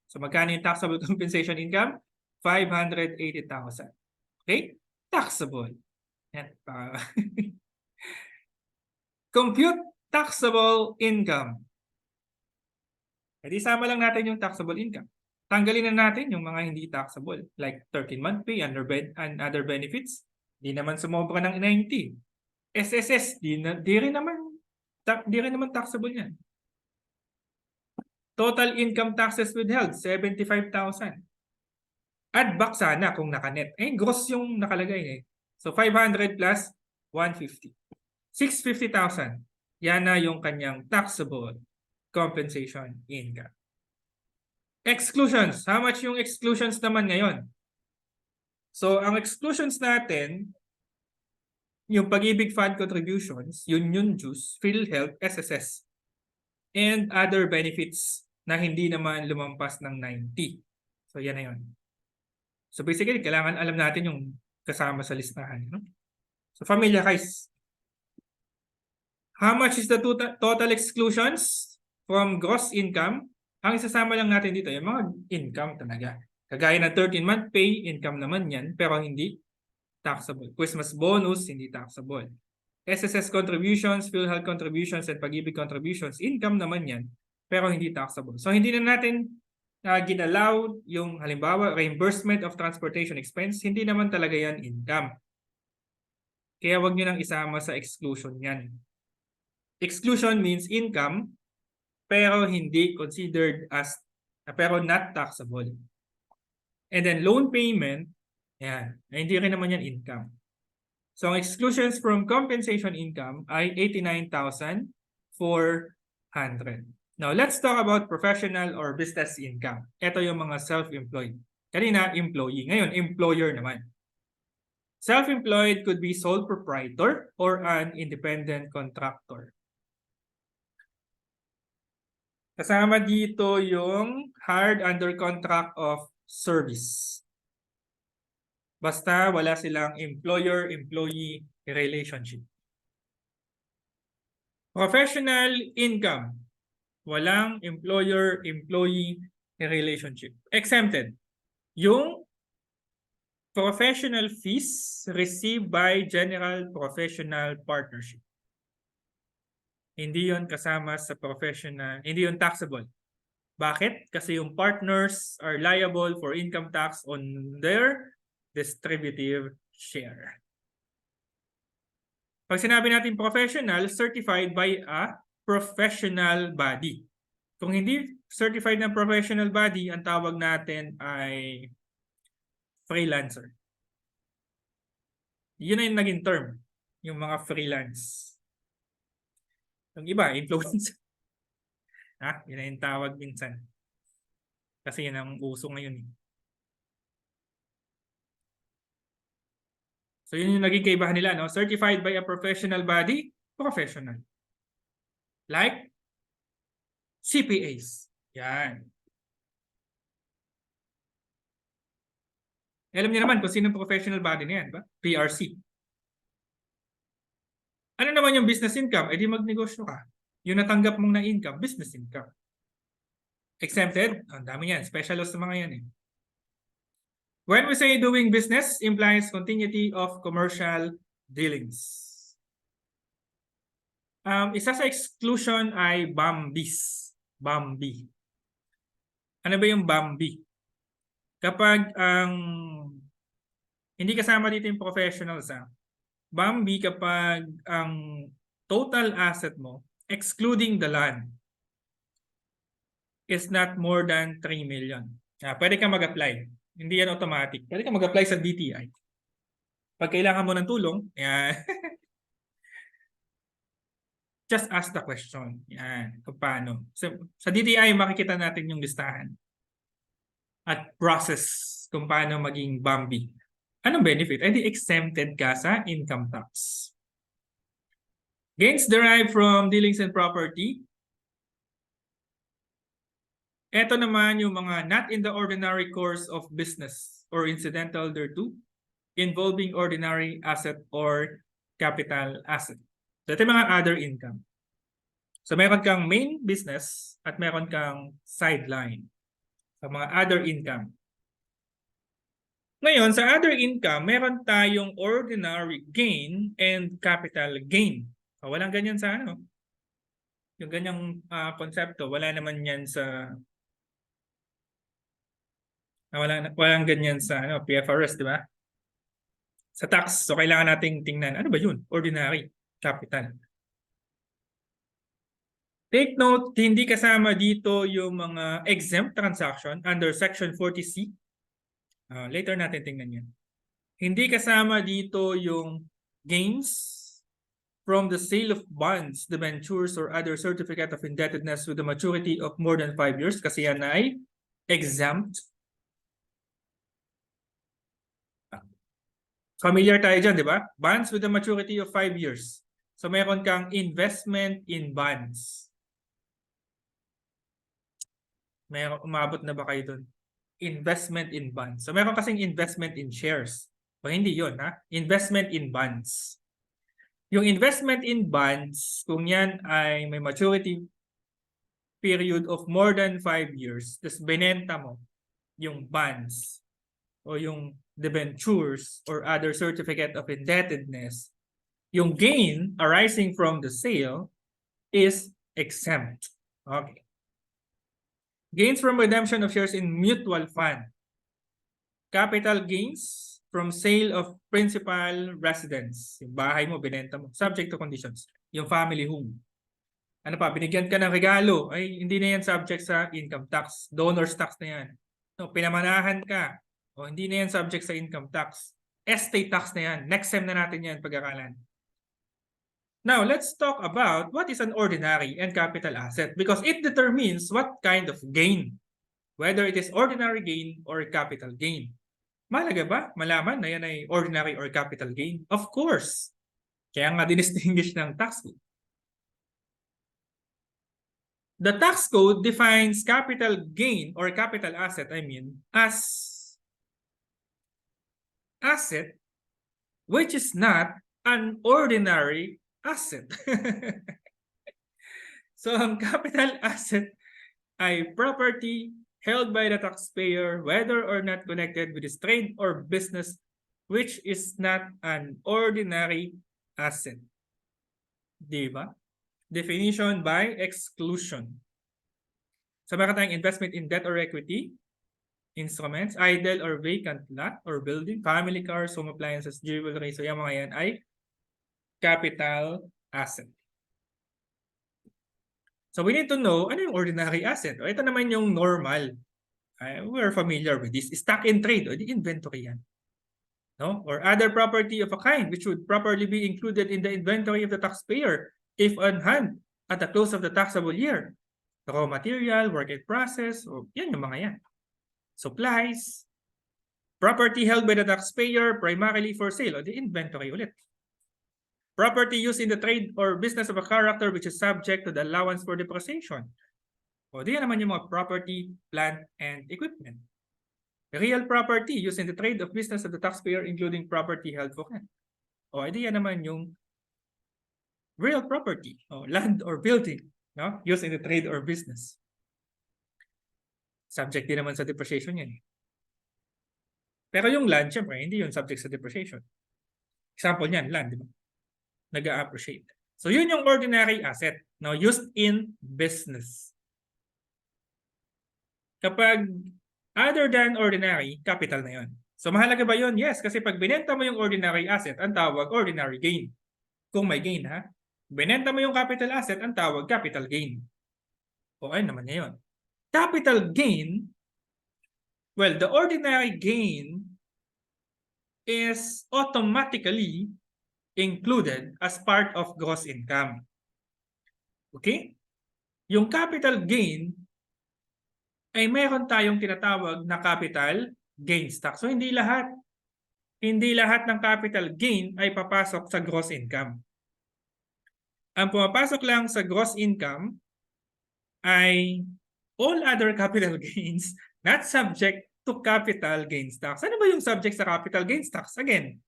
So magkano yung taxable compensation income? 580,000. Okay? Taxable. Yan. Compute taxable income. Jadi sama lang natin yung taxable income. Tanggalin na natin yung mga hindi taxable like 13-month pay and other benefits. Di naman sumobra ng 90. SSS, di rin naman taxable yan. Total income taxes withheld, 75,000. Add back sana kung nakanet. Gross yung nakalagay . So 500 plus 150. 650,000. Yan na yung kanyang taxable compensation income. Exclusions. How much yung exclusions naman ngayon? So ang exclusions natin, yung Pag-ibig Fund contributions, Union Dues, PhilHealth, SSS, and other benefits na hindi naman lumampas ng 90. So yan na yun. So basically, kailangan alam natin yung kasama sa listahan. No? So familiarize. How much is the total exclusions from gross income? Ang isasama lang natin dito, yung mga income talaga. Kagaya ng 13-month pay, income naman yan, pero hindi taxable. Christmas bonus, hindi taxable. SSS contributions, PhilHealth contributions, and Pag-ibig contributions, income naman yan, pero hindi taxable. So hindi na natin ginalaw yung halimbawa reimbursement of transportation expense, hindi naman talaga yan income. Kaya wag nyo nang isama sa exclusion yan. Exclusion means income pero hindi considered as pero not taxable. And then loan payment, yan, hindi rin naman yan income. So ang exclusions from compensation income ay 89,400. Now, let's talk about professional or business income. Ito yung mga self-employed. Kanina, employee. Ngayon, employer naman. Self-employed could be sole proprietor or an independent contractor. Kasama dito yung hired under contract of service. Basta wala silang employer-employee relationship. Professional income. Walang employer-employee relationship. Exempted. Yung professional fees received by general professional partnership. Hindi yon kasama sa professional, hindi yon taxable. Bakit? Kasi yung partners are liable for income tax on their distributive share. Pag sinabi natin professional, certified by a professional body. Kung hindi certified ng professional body, ang tawag natin ay freelancer. Yun na yung naging term, yung mga freelance. Yung iba, influencer. Yun na yung tawag minsan. Kasi yun ang uso ngayon. So yun yung naging kaibahan nila, no? Certified by a professional body, professional. Like CPAs. Yan. Alam niyo naman kung sino professional body na yan, ba? PRC. Ano naman yung business income? E di magnegosyo ka. Yung natanggap mong na income, business income. Exempted? Ang dami yan. Special laws sa mga yan. When we say doing business, implies continuity of commercial dealings. Isa sa exclusion ay BAMBIs. BAMBI. Ano ba yung Bambi? Kapag ang hindi kasama dito yung professionals, Bambi kapag ang total asset mo, excluding the land, is not more than 3 million. Pwede kang mag-apply. Hindi yan automatic. Pwede kang mag-apply sa DTI. Pag kailangan mo ng tulong, yan. Just ask the question. Yan. Kung paano. So, sa DTI, makikita natin yung listahan at process kung paano maging Bambi. Anong benefit? Ay di exempted ka sa income tax. Gains derived from dealings in property. Ito naman yung mga not in the ordinary course of business or incidental thereto, involving ordinary asset or capital asset. Ito yung mga other income. So meron kang main business at meron kang sideline. Sa mga other income. Ngayon, sa other income, meron tayong ordinary gain and capital gain. So, walang ganyan sa ano. Yung ganyang konsepto, wala naman yan sa walang ganyan sa ano, PFRS, di ba? Sa tax, so kailangan nating tingnan, ano ba yun? Ordinary capital. Take note, hindi kasama dito yung mga exempt transaction under Section 40C. Later natin tingnan yan. Hindi kasama dito yung gains from the sale of bonds, debentures, or other certificate of indebtedness with a maturity of more than 5 years kasi yan ay exempt. Familiar tayo dyan, di ba? Bonds with a maturity of 5 years. So meron kang investment in bonds. Meron, umabot na ba kayo dun? Investment in bonds. So meron kasing investment in shares. O hindi yun, ha? Investment in bonds. Yung investment in bonds, kung yan ay may maturity period of more than 5 years, tapos binenta mo yung bonds o yung debentures or other certificate of indebtedness, yung gain arising from the sale is exempt. Okay. Gains from redemption of shares in mutual fund. Capital gains from sale of principal residence. Yung bahay mo, binenta mo. Subject to conditions. Yung family home. Ano pa, binigyan ka ng regalo. Ay, hindi na yan subject sa income tax. Donor's tax na yan. No, pinamanahan ka. O, hindi na yan subject sa income tax. Estate tax na yan. Next sem na natin yan pag-akalan. Now, let's talk about what is an ordinary and capital asset because it determines what kind of gain, whether it is ordinary gain or capital gain. Mahalaga ba malaman na yan ay ordinary or capital gain? Of course. Kaya nga dinistinguish ng tax code. The tax code defines capital gain or capital asset, as asset which is not an ordinary asset. So, ang capital asset ay property held by the taxpayer whether or not connected with his trade or business which is not an ordinary asset. Diba? Definition by exclusion. So, meron tayong investment in debt or equity, instruments, idle or vacant lot or building, family cars, home appliances, jewelry. So, yung mga yan ay capital asset. So we need to know ano yung ordinary asset. O, ito naman yung normal. We're familiar with this. Stock in trade. O, di inventory yan. No? Or other property of a kind which would properly be included in the inventory of the taxpayer if on hand at the close of the taxable year. The raw material, work in process, o yan yung mga yan. Supplies. Property held by the taxpayer primarily for sale. O, di inventory ulit. Property used in the trade or business of a character which is subject to the allowance for depreciation. O, diyan naman yung mga property, plant, and equipment. Real property used in the trade of business of the taxpayer including property held for rent. O, diyan naman yung real property, o land or building, no? Used in the trade or business. Subject din naman sa depreciation yan. Pero yung land, syempre, hindi yun subject sa depreciation. Example niyan, land, di ba? Nag-appreciate. So, yun yung ordinary asset, no, used in business. Kapag other than ordinary, capital na yon. So mahalaga ba yon? Yes, kasi pag binenta mo yung ordinary asset, ang tawag ordinary gain. Kung may gain, ha? Binenta mo yung capital asset, ang tawag capital gain. O ayun naman ngayon. Capital gain, well, the ordinary gain is automatically included as part of gross income. Okay? Yung capital gain ay meron tayong tinatawag na capital gains tax. So hindi lahat ng capital gain ay papasok sa gross income. Ang pumapasok lang sa gross income ay all other capital gains not subject to capital gains tax. Ano ba yung subject sa capital gains tax? Again,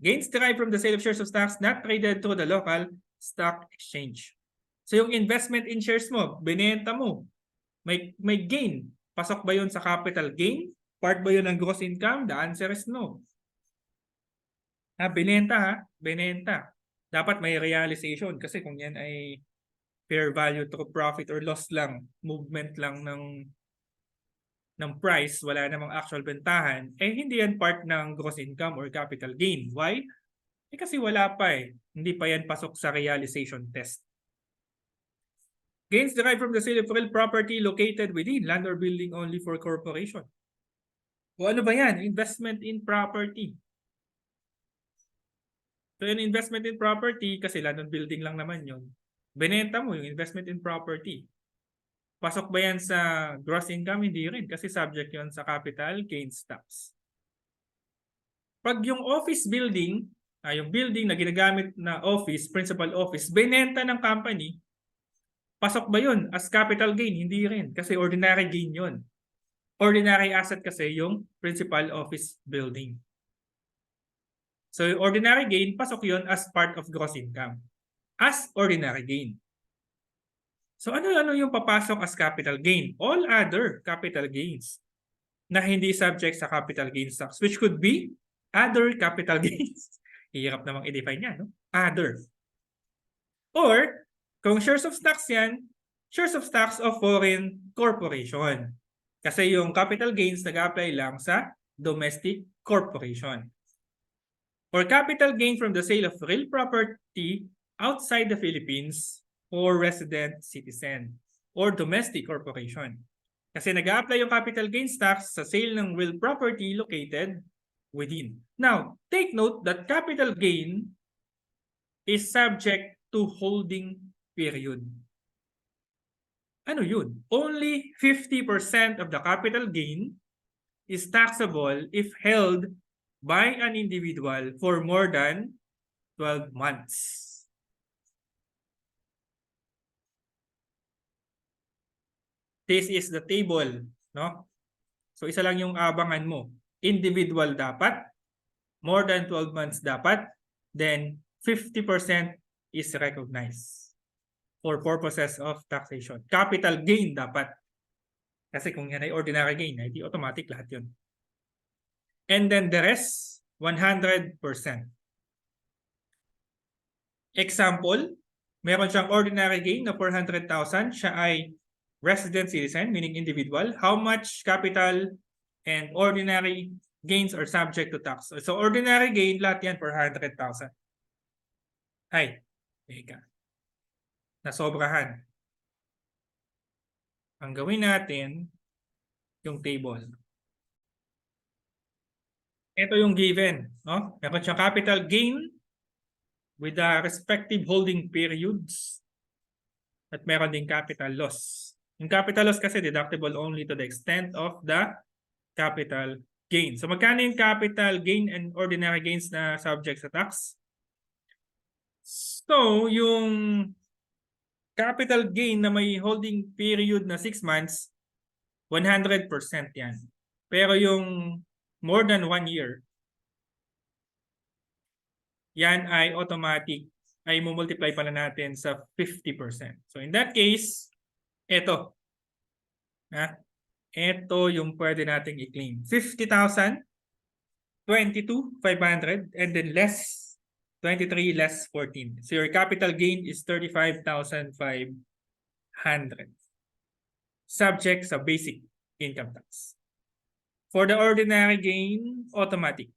gains derived from the sale of shares of stocks not traded through the local stock exchange. So yung investment in shares mo, binenta mo, may gain. Pasok ba yun sa capital gain? Part ba yun ng gross income? The answer is no. Binenta. Dapat may realization kasi kung yan ay fair value to profit or loss lang, movement lang ng price, wala namang actual bentahan, hindi yan part ng gross income or capital gain. Why? Kasi wala pa Hindi pa yan pasok sa realization test. Gains derived from the sale of real property located within land or building only for corporation. O ano ba yan? Investment in property. So yung investment in property, kasi land or building lang naman yun. Benenta mo yung investment in property. Pasok ba yan sa gross income? Hindi rin kasi subject yun sa capital gains tax. Pag yung office building, yung building na ginagamit na office, principal office, benenta ng company, pasok ba yun as capital gain? Hindi rin kasi ordinary gain yun. Ordinary asset kasi yung principal office building. So ordinary gain, pasok yun as part of gross income. As ordinary gain. So ano yung papasok as capital gain? All other capital gains na hindi subject sa capital gains tax, which could be other capital gains. Hirap namang i-define yan, no? Other. Or, kung shares of stocks yan, shares of stocks of foreign corporation. Kasi yung capital gains nag-apply lang sa domestic corporation. Or capital gain from the sale of real property outside the Philippines or resident citizen or domestic corporation. Kasi nag-a-apply yung capital gains tax sa sale ng real property located within. Now, take note that capital gain is subject to holding period. Ano yun? Only 50% of the capital gain is taxable if held by an individual for more than 12 months. This is the table, no? So isa lang yung abangan mo. Individual dapat, more than 12 months dapat, then 50% is recognized for purposes of taxation. Capital gain dapat. Kasi kung yan ay ordinary gain, hindi automatic lahat yun. And then the rest, 100%. Example, meron siyang ordinary gain na 400,000. Siya ay resident citizen, meaning individual. How much capital and ordinary gains are subject to tax? So ordinary gain, lahat yan 400,000. Ay, teka. Nasobrahan. Ang gawin natin, yung table. Ito yung given, no? Meron siyang capital gain with the respective holding periods at meron din capital loss. Yung capital loss kasi deductible only to the extent of the capital gain. So magkano yung capital gain and ordinary gains na subject sa tax? So yung capital gain na may holding period na 6 months, 100% yan. Pero yung more than 1 year, yan ay automatic, ay multiply pala natin sa 50%. So in that case, ito. Ito yung pwede nating i-claim. 50,000, 22,500, and then less 23 less 14. So your capital gain is 35,500. Subject sa basic. income tax. For the ordinary gain, automatic.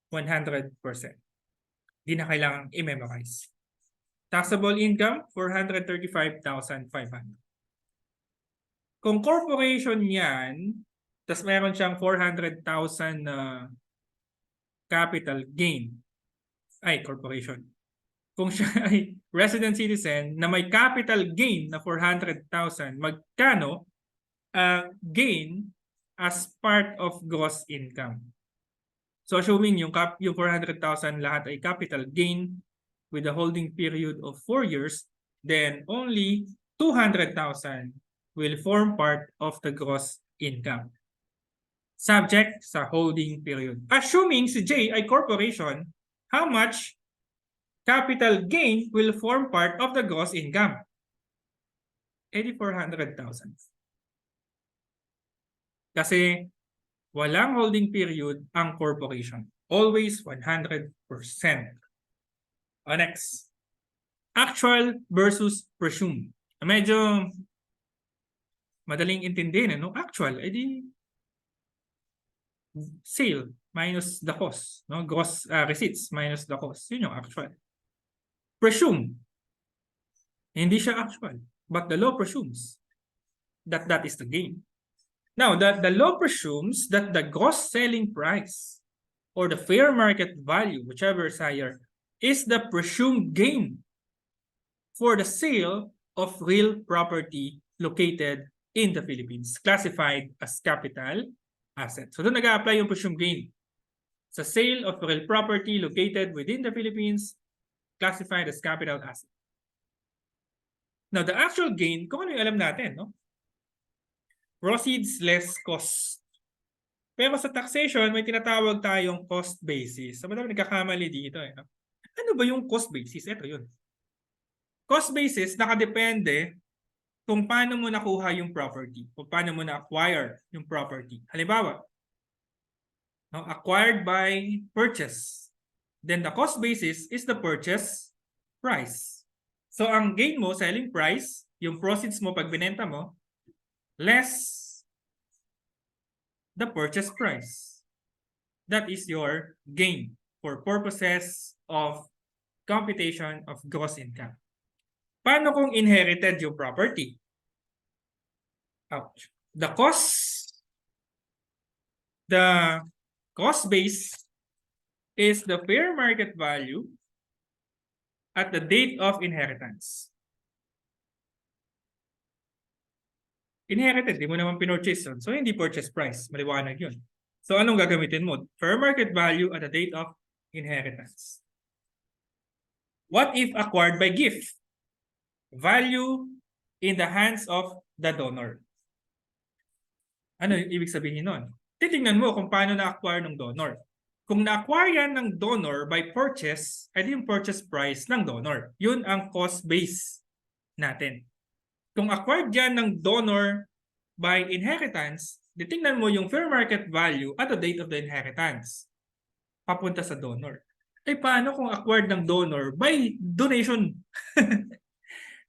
100%. Di na kailangang i-memorize. Taxable income, 435,500. Kung corporation yan, tas meron siyang 400,000 na capital gain, ay corporation. Kung siya ay resident citizen na may capital gain na 400,000, magkano gain as part of gross income? So assuming yung 400,000 lahat ay capital gain with a holding period of 4 years, then only 200,000 will form part of the gross income. Subject sa holding period. Assuming si J ay corporation, how much capital gain will form part of the gross income? 400,000. Kasi walang holding period ang corporation. Always 100%. Next. Actual versus presumed. Medyo madaling intindihin. No? Actual, edi sale minus the cost. No? Gross receipts minus the cost. Yun yung actual. Presumed. Hindi siya actual. But the law presumes that that is the gain. Now, the law presumes that the gross selling price or the fair market value, whichever is higher, is the presumed gain for the sale of real property located in the Philippines, classified as capital asset. So doon nag-a-apply yung presumed gain. Sa sale of real property located within the Philippines, classified as capital asset. Now, the actual gain, kung ano yung alam natin, no? Proceeds less cost. Pero sa taxation, may tinatawag tayong cost basis. So, madami nagkakamali dito. No? Ano ba yung cost basis? Ito yun. Cost basis, nakadepende kung paano mo nakuha yung property o paano mo na-acquire yung property. Halimbawa, no, acquired by purchase. Then the cost basis is the purchase price. So, ang gain mo, selling price, yung proceeds mo pag binenta mo, less the purchase price. That is your gain for purposes of computation of gross income. Paano kung inherited yung property? Ouch. The cost base is the fair market value at the date of inheritance. Inherited, di mo naman pinurchase yun. So, hindi purchase price. Maliwanag yun. So, anong gagamitin mo? Fair market value at the date of inheritance. What if acquired by gift? Value in the hands of the donor. Ano yung ibig sabihin nun? Titingnan mo kung paano na-acquire ng donor. Kung na-acquire yan ng donor by purchase, ay yung purchase price ng donor. Yun ang cost base natin. Kung acquired yan ng donor by inheritance, titingnan mo yung fair market value at the date of the inheritance. Papunta sa donor. Eh paano kung acquired ng donor by donation?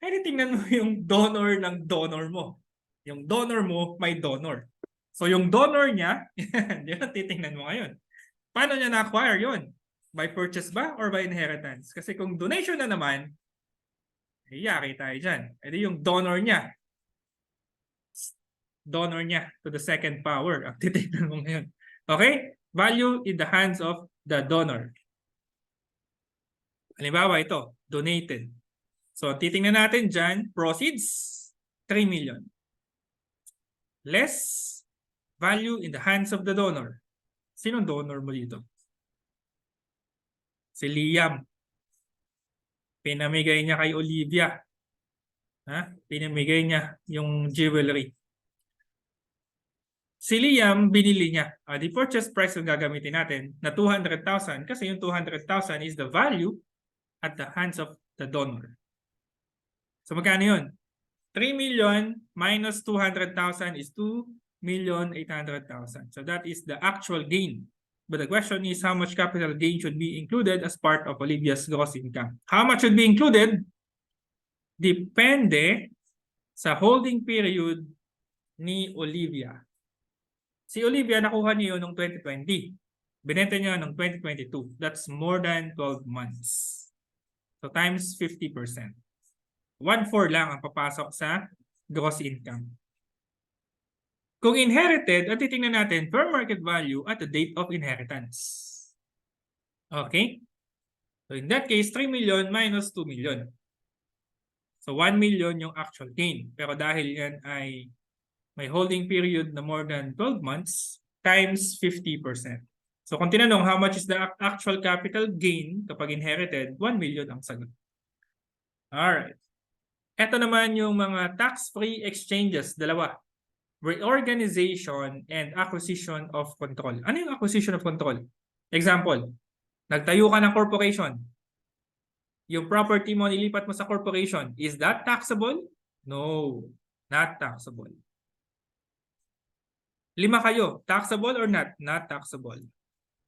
Ay titingnan mo yung donor ng donor mo. Yung donor mo may donor. So yung donor niya, yun titingnan mo ngayon. Paano niya na-acquire yun? By purchase ba or by inheritance? Kasi kung donation na naman, yari tayo dyan. Edi yung donor niya to the second power. Ang titignan mo ngayon. Okay? Value in the hands of the donor. Halimbawa ito, donated. So, titingnan natin dyan, proceeds, 3 million. Less value in the hands of the donor. Sinong donor mo dito? Si Liam. Pinamigay niya kay Olivia. Pinamigay niya yung jewelry. Si Liam, binili niya. The purchase price yung gagamitin natin na 200,000 kasi yung 200,000 is the value at the hands of the donor. So magkano yun? 3 million minus 200,000 is 2,800,000. So that is the actual gain. But the question is how much capital gain should be included as part of Olivia's gross income. How much should be included? Depende sa holding period ni Olivia. Si Olivia, nakuha niyo noong 2020. Binenta niyo noong 2022. That's more than 12 months. So times 50%. 1/4 lang ang papasok sa gross income. Kung inherited, at titingnan natin fair market value at the date of inheritance. Okay? So in that case, 3 million minus 2 million. So 1 million yung actual gain. Pero dahil yan ay may holding period na more than 12 months, times 50%. So kung tinanong how much is the actual capital gain kapag inherited, 1 million ang sagot. Alright. Ito naman yung mga tax-free exchanges, dalawa. Reorganization and acquisition of control. Ano yung acquisition of control? Example, nagtayo ka ng corporation. Yung property mo nilipat mo sa corporation, is that taxable? No, not taxable. 5 kayo, taxable or not? Not taxable.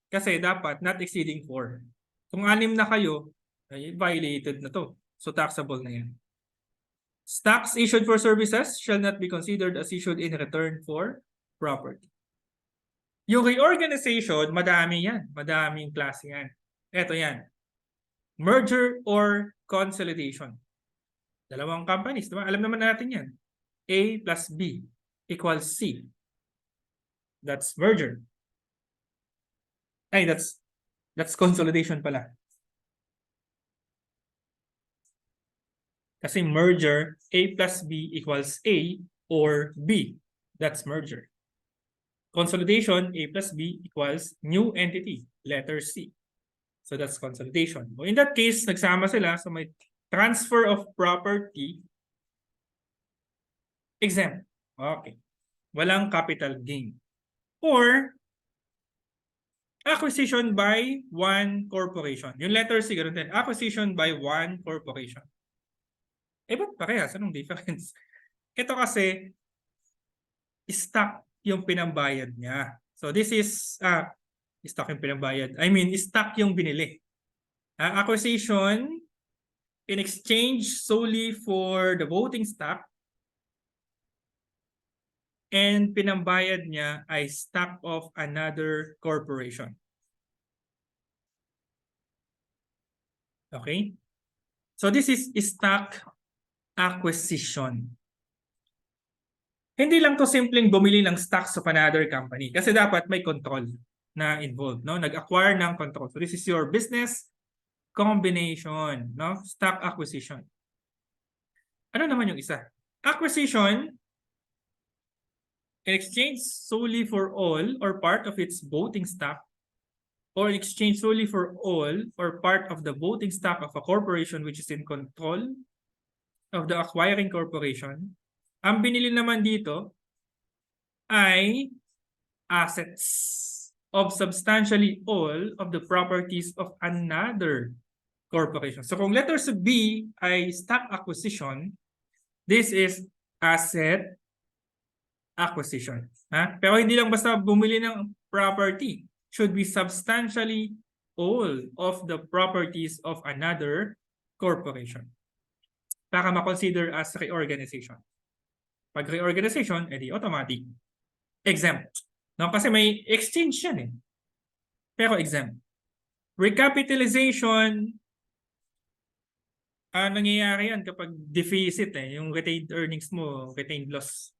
Kasi dapat not exceeding 4. Kung 6 na kayo, ay violated na to. So taxable na yan. Stocks issued for services shall not be considered as issued in return for property. Yung reorganization, madami yan. Madaming klase yan. Ito yan. Merger or consolidation. Dalawang companies, diba? Alam naman natin yan. A plus B equals C. That's merger. Ay, that's consolidation pala. Kasi merger, A plus B equals A or B. That's merger. Consolidation, A plus B equals new entity, letter C. So that's consolidation. So in that case, nagsama sila. So may transfer of property, exempt. Okay. Walang capital gain. Or acquisition by one corporation. Yung letter C, ganoon din. Acquisition by one corporation. Ba't parehas? Anong difference? Ito kasi, stock yung pinambayad niya. So this is, stock yung pinambayad. I mean, stock yung binili. Acquisition in exchange solely for the voting stock. And pinambayad niya ay stock of another corporation. Okay? So this is stock acquisition. Hindi lang to simpleng bumili ng stocks of another company kasi dapat may control na involved, no? Nag-acquire ng control. So this is your business combination, no? Stock acquisition. Ano naman yung isa? Acquisition in exchange solely for all or part of its voting stock or in exchange solely for all or part of the voting stock of a corporation which is in control of the acquiring corporation. Ang binili naman dito ay assets of substantially all of the properties of another corporation. So kung letters B ay stock acquisition, this is asset acquisition. Pero hindi lang basta bumili ng property. Should be substantially all of the properties of another corporation para ma-consider as reorganization. Pag reorganization, edi automatic. Exempt. No? Kasi may exchange yan eh. Pero exempt. Recapitalization, nangyayari yan kapag deficit eh. Yung retained earnings mo, retained loss.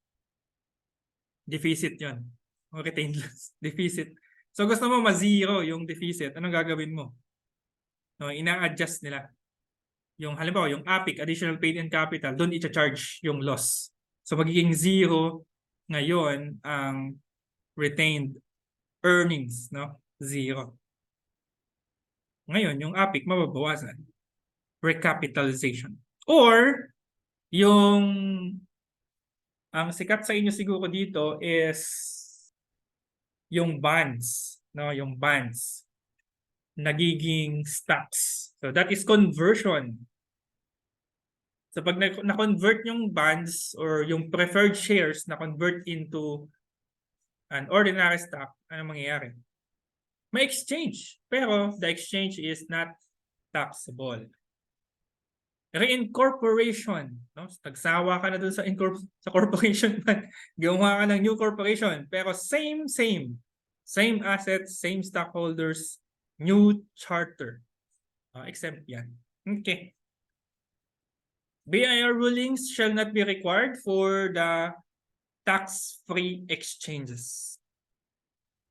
Deficit yun. O retained loss. Deficit. So gusto mo ma-zero yung deficit. Anong gagawin mo? No, ina-adjust nila. Yung halimbawa, yung APIC, additional paid-in capital, doon i-charge yung loss. So magiging 0 ngayon ang retained earnings, no? 0. Ngayon, yung APIC mababawasan. Recapitalization. Or, yung ang sikat sa inyo siguro dito is yung bonds, no? Yung bonds nagiging stocks. So that is conversion. So pag na-convert yung bonds or yung preferred shares na convert into an ordinary stock, ano mangyayari? May exchange, pero the exchange is not taxable. Reincorporation. No? Nagsawa ka na dun sa corporation man. Gawa ka ng new corporation. Pero same. Same assets, same stockholders, new charter. Exempt yan. Okay. BIR rulings shall not be required for the tax-free exchanges.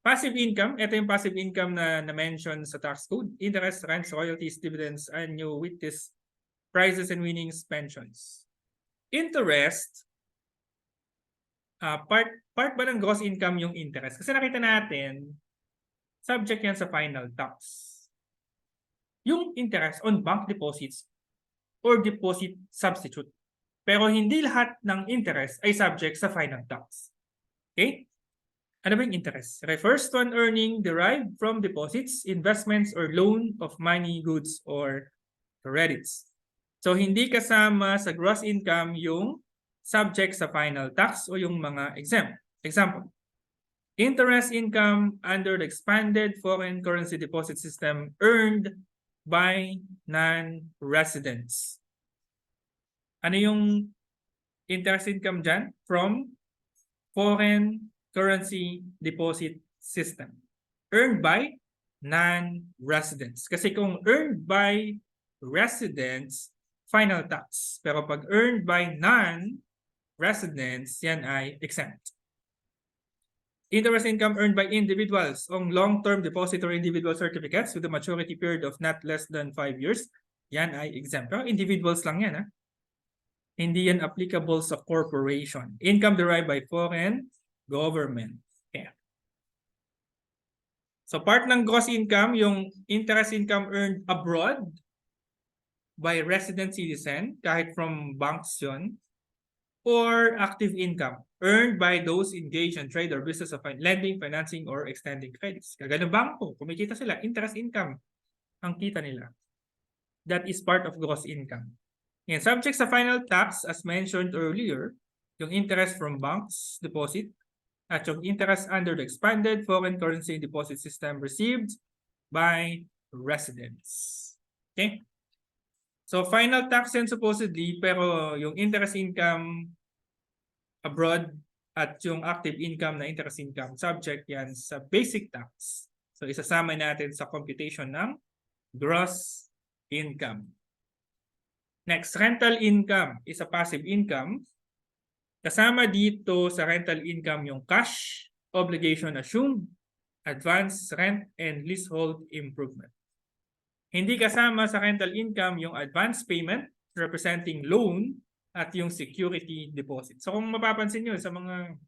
Passive income, ito yung passive income na na-mention sa tax code. Interest, rents, royalties, dividends, annuities, prizes and winnings, pensions. Interest, part ba ng gross income yung interest? Kasi nakita natin, subject yan sa final tax. Yung interest on bank deposits or deposit substitute. Pero hindi lahat ng interest ay subject sa final tax. Okay? Ano ba yung interest? Refers to an earning derived from deposits, investments, or loan of money, goods, or credits. So, hindi kasama sa gross income yung subject sa final tax o yung mga exempt. Example, interest income under the expanded foreign currency deposit system earned by non-residents. Ano yung interest income dyan? From foreign currency deposit system. Earned by non-residents. Kasi kung earned by residents, final tax. Pero pag earned by non-residents, yan ay exempt. Interest income earned by individuals on long-term deposit or individual certificates with a maturity period of not less than 5 years, yan ay exempt. Pero individuals lang yan, ha? Hindi yan applicable sa corporation. Income derived by foreign government. Okay. So part ng gross income, yung interest income earned abroad by resident citizen, kahit from banks yun, or active income earned by those engaged in trade or business of lending, financing, or extending credits. Kagano bangko, kumikita sila, interest income ang kita nila. That is part of gross income. And subject sa final tax, as mentioned earlier, yung interest from banks, deposit, at yung interest under the expanded foreign currency deposit system received by residents. Okay? So, final tax yan supposedly, pero yung interest income abroad at yung active income na interest income, subject yan sa basic tax. So, isasama natin sa computation ng gross income. Next, rental income is a passive income. Kasama dito sa rental income yung cash, obligation assumed, advance rent, and leasehold improvement. Hindi kasama sa rental income yung advance payment representing loan at yung security deposit. So kung mapapansin nyo sa mga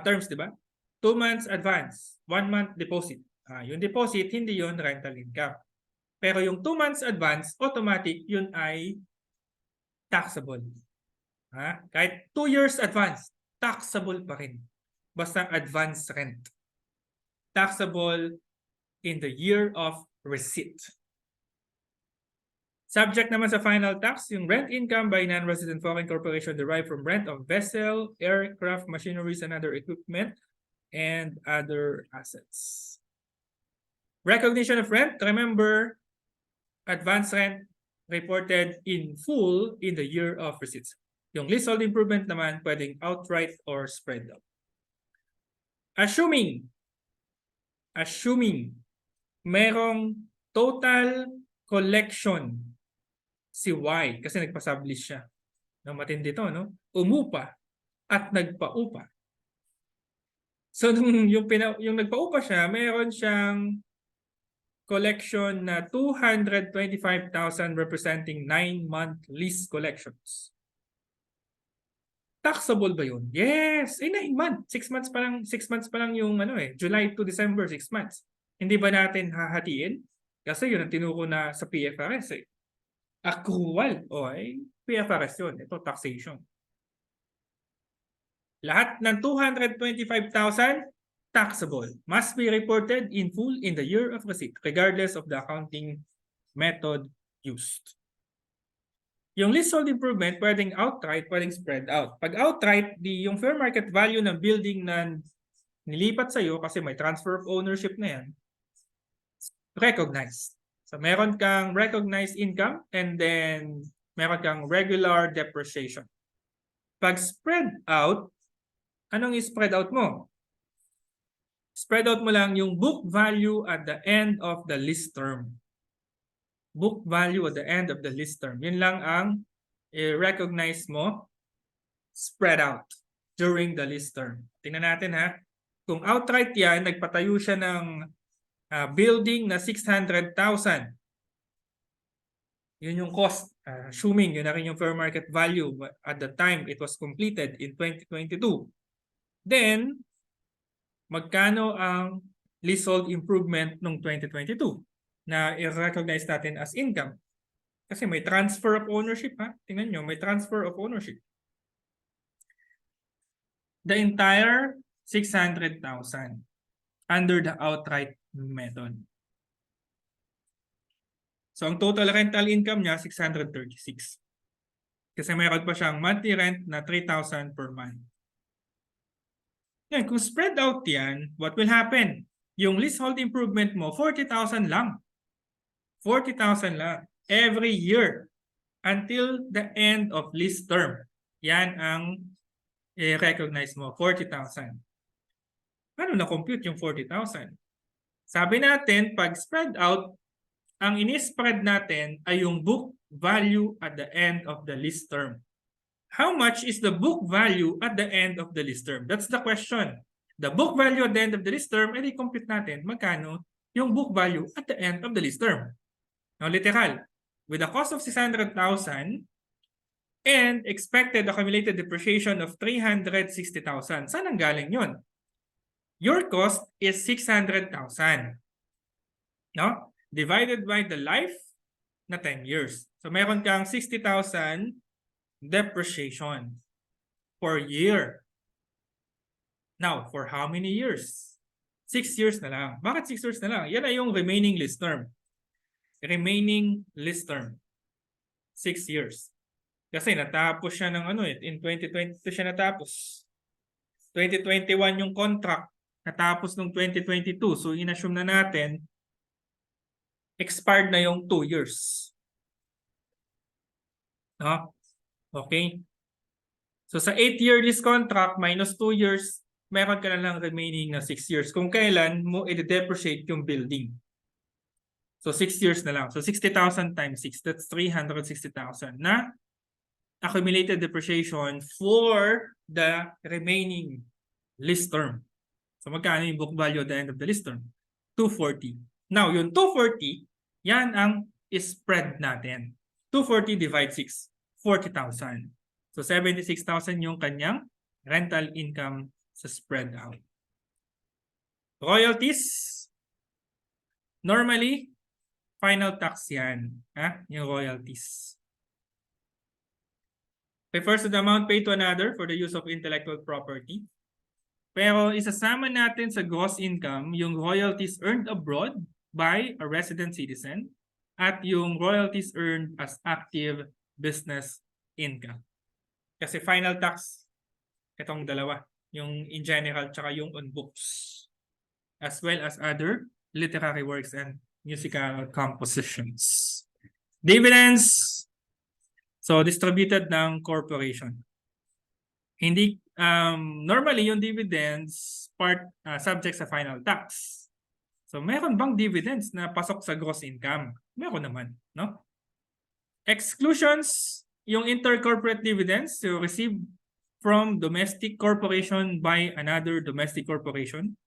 terms, di ba? 2 months advance, 1 month deposit. Yung deposit, hindi yun rental income. Pero yung 2 months advance, automatic, yun ay taxable. Kahit 2 years advance, taxable pa rin. Basta advance rent. Taxable in the year of receipt. Subject naman sa final tax, yung rent income by non-resident foreign corporation derived from rent of vessel, aircraft, machineries, and other equipment, and other assets. Recognition of rent, remember, advance rent reported in full in the year of receipts. Yung leasehold improvement naman, pwedeng outright or spread out. Assuming merong total collection si Y, kasi nagpa-publish siya. Matindi to, no? Umupa at nagpa-upa. So, yung nagpa-upa siya, meron siyang collection na 225,000 representing 9-month lease collections. Taxable ba yun? Yes! 9 months. 6 months pa lang yung July to December, 6 months. Hindi ba natin hahatiin? Kasi yun ang tinuko na sa PFRS Accrual. PFRS yun. Ito, taxation. Lahat ng 225,000 taxable. Must be reported in full in the year of receipt, regardless of the accounting method used. Yung leasehold improvement, pwedeng outright, pwedeng spread out. Pag outright, yung fair market value ng building na nilipat sa'yo kasi may transfer of ownership na yan, recognized. So meron kang recognized income and then meron kang regular depreciation. Pag spread out, anong i-spread out mo? Spread out mo lang yung book value at the end of the lease term. Book value at the end of the lease term. Yun lang ang i-recognize mo, spread out during the lease term. Tingnan natin ha. Kung outright yan, nagpatayo siya ng building na 600,000. Yun yung cost. Assuming yun na rin yung fair market value at the time it was completed in 2022. Then, magkano ang leasehold improvement noong 2022 na i-recognize natin as income? Kasi may transfer of ownership ha. Tingnan nyo, may transfer of ownership. The entire 600,000 under the outright method. So, ang total rental income niya, 636. Kasi mayroon pa siyang monthly rent na 3,000 per month. Yan, kung spread out yan, what will happen? Yung leasehold improvement mo, 40,000 lang. 40,000 lang every year until the end of lease term. Yan ang i-recognize mo, 40,000. Paano na-compute yung 40,000? Sabi natin, pag spread out, ang ini-spread natin ay yung book value at the end of the lease term. How much is the book value at the end of the lease term? That's the question. The book value at the end of the lease term, ay compute natin magkano yung book value at the end of the lease term. Now, literal, with a cost of 600,000 and expected accumulated depreciation of 360,000. Saan ang galing yun? Your cost is 600,000. No? Divided by the life na 10 years. So, meron kang 60,000 depreciation per year. Now, for how many years? 6 years na lang. Bakit 6 years na lang? Yan ay yung remaining lease term. Remaining lease term. 6 years. Kasi natapos siya ng in 2022 siya natapos. 2021 yung contract. Natapos nung 2022. So, inassume na natin expired na yung 2 years. No? Okay? So sa 8-year lease contract minus 2 years, meron ka na lang remaining na 6 years. Kung kailan mo i-depreciate yung building. So 6 years na lang. So 60,000 times 6, that's 360,000 na accumulated depreciation for the remaining lease term. So magkano yung book value at the end of the lease term? 240. Now, yung 240, yan ang spread natin. 240 divide 6, 40,000. So, 76,000 yung kanyang rental income sa spread out. Royalties, normally, final tax yan. Yung royalties. Refers to the amount paid to another for the use of intellectual property. Pero isasama natin sa gross income yung royalties earned abroad by a resident citizen at yung royalties earned as active business income. Kasi final tax, itong dalawa, yung in general tsaka yung on books, as well as other literary works and musical compositions. Dividends, so distributed ng corporation. Hindi, normally yung dividends subject sa final tax. So, meron bang dividends na pasok sa gross income? Meron naman, no? Exclusions, yung intercorporate dividends to receive from domestic corporation by another domestic corporation.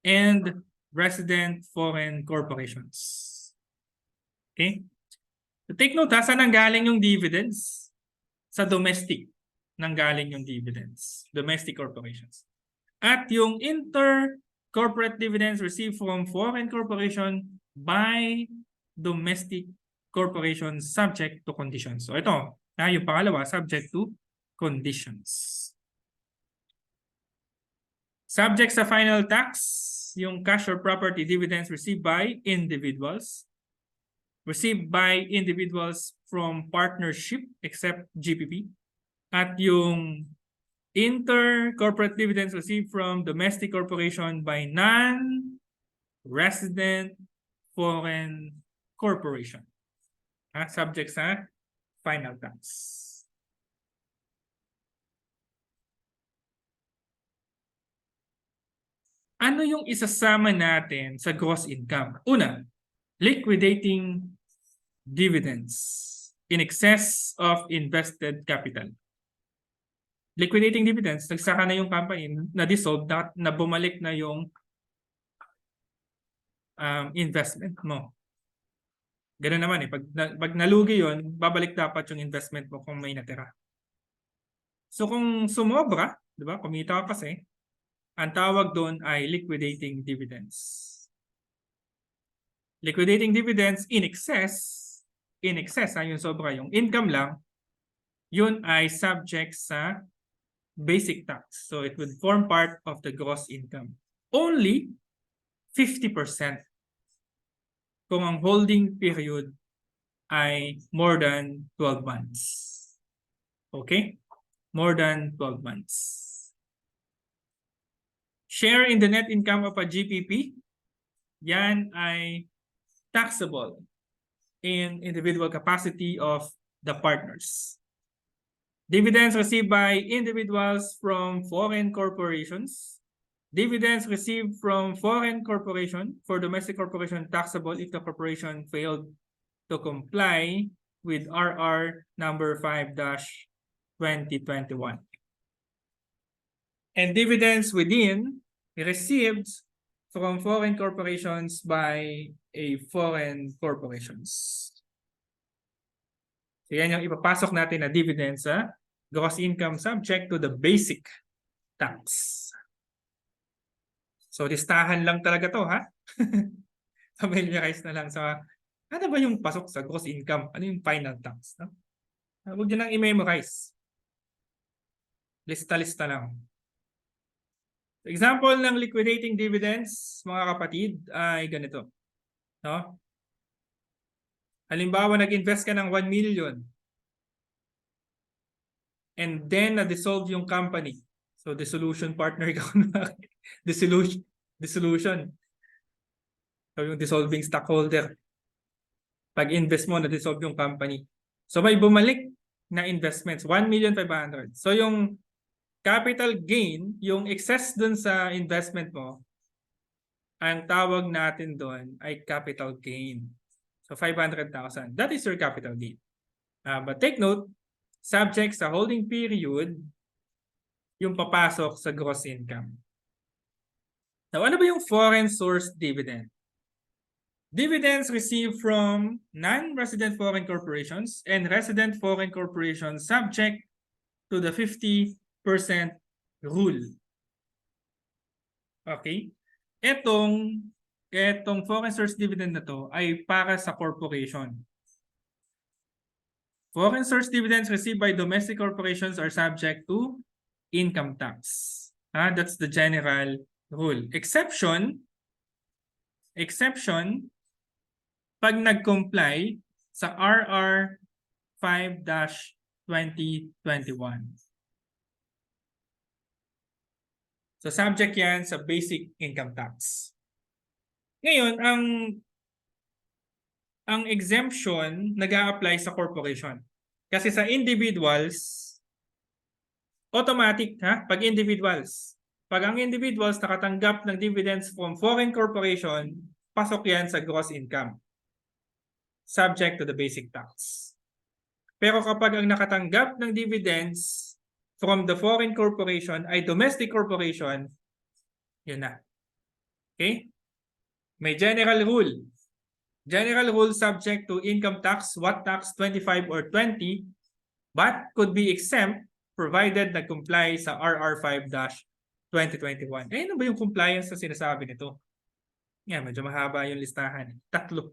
And resident foreign corporations. Okay? So, take note ha, saan nanggaling yung dividends? Sa domestic nanggaling yung dividends. Domestic corporations. At yung inter-corporate dividends received from foreign corporation by domestic corporations subject to conditions. So ito, yung pangalawa, subject to conditions. Subject sa final tax, yung cash or property dividends received by individuals. Received by individuals from partnership except GPP. At yung Inter-corporate dividends received from domestic corporation by non-resident foreign corporation. Subject sa final tax. Ano yung isasama natin sa gross income? Una, liquidating dividends in excess of invested capital. Liquidating dividends, nagsaka na yung company, na-dissolve, na bumalik na yung investment mo. Ganun naman eh. Pag nalugi yun, babalik dapat yung investment mo kung may natira. So kung sumobra, di ba, kumita ka kasi, ang tawag doon ay liquidating dividends. Liquidating dividends in excess, yung sobra, yung income lang, yun ay subject sa basic tax. So it would form part of the gross income. Only 50% kung ang holding period ay more than 12 months. Okay? More than 12 months. Share in the net income of a GPP, yan ay taxable in individual capacity of the partners. Dividends received by individuals from foreign corporations. Dividends received from foreign corporation for domestic corporation taxable if the corporation failed to comply with RR number 5-2021. And dividends within received from foreign corporations by a foreign corporations. So yan yung ipapasok natin na dividends sa gross income subject to the basic tax. So listahan lang talaga to, ha? Familiarize na lang sa ano ba yung pasok sa gross income? Ano yung final tax? No? Huwag nyo nang i-memorize. Lista-lista lang. Example ng liquidating dividends, mga kapatid, ay ganito. No? Halimbawa, nag-invest ka ng 1 million. And then, na-dissolve yung company. So, dissolution partner ka. Dissolution. So, yung dissolving stockholder. Pag-invest mo, na-dissolve yung company. So, may bumalik na investments, 1,500,000. So, yung capital gain, yung excess dun sa investment mo, ang tawag natin doon ay capital gain. So 500,000. That is your capital gain. But take note, subject sa holding period, yung papasok sa gross income. Now, ano ba yung foreign source dividend? Dividends received from non-resident foreign corporations and resident foreign corporations subject to the 50% rule. Okay? Etong foreign source dividend na to ay para sa corporation. Foreign source dividends received by domestic corporations are subject to income tax. That's the general rule. Exception, pag nag-comply sa RR 5-2021. So subject yan sa basic income tax. Ngayon, ang exemption nag-a-apply sa corporation. Kasi sa individuals, automatic, pag individuals. Pag ang individuals nakatanggap ng dividends from foreign corporation, pasok yan sa gross income. Subject to the basic tax. Pero kapag ang nakatanggap ng dividends from the foreign corporation ay domestic corporation, yun na. Okay? May general rule. General rule subject to income tax, what tax, 25 or 20, but could be exempt provided na comply sa RR 5-2021. Ano ba yung compliance na sinasabi nito? Yan, medyo mahaba yung listahan. Tatlo.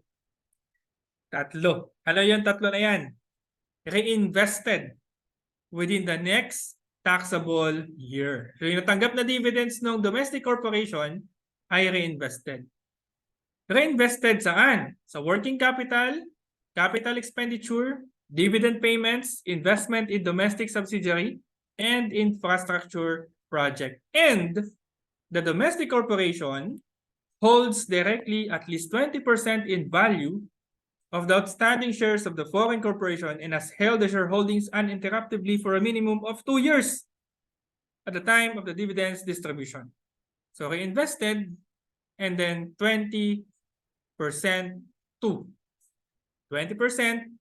Ano yung tatlo na yan? Reinvested within the next taxable year. So yung natanggap na dividends ng domestic corporation ay reinvested. Reinvested saan? Sa working capital, capital expenditure, dividend payments, investment in domestic subsidiary, and infrastructure project. And the domestic corporation holds directly at least 20% in value of the outstanding shares of the foreign corporation and has held the shareholdings uninterruptedly for a minimum of 2 years at the time of the dividends distribution. So reinvested and then 20% to 20%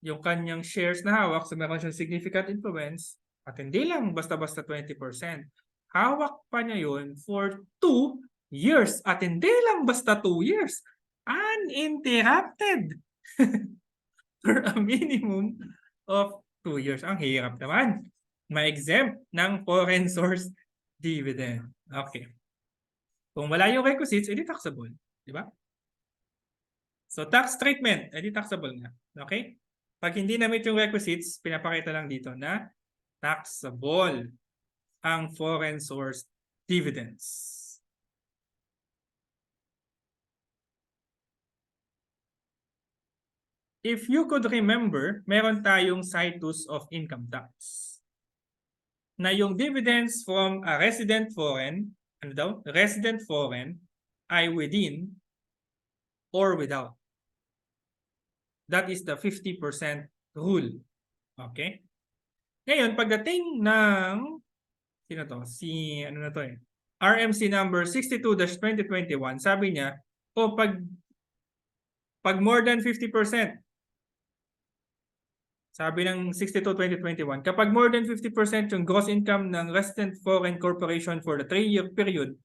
yung kanyang shares na hawak, so meron siyang significant influence, at hindi lang basta-basta 20%. Hawak pa niya yun for 2 years. At hindi lang basta 2 years. Uninterrupted. For a minimum of 2 years. Ang hirap naman. Ma-exempt ng foreign source dividend. Okay. Kung wala yung requisites, edi taxable. Di ba? So tax treatment, edi taxable nga. Okay? Pag hindi na-meet yung requisites, pinapakita lang dito na taxable ang foreign source dividends. If you could remember, meron tayong situs of income tax. Na yung dividends from a resident foreign, ano daw? Resident foreign ay within or without. That is the 50% rule. Okay? Ngayon, pagdating ng, sino to? Ano na to eh? RMC number 62-2021, sabi niya, pag more than 50%, sabi ng 62-2021, kapag more than 50% yung gross income ng resident foreign corporation for the 3-year period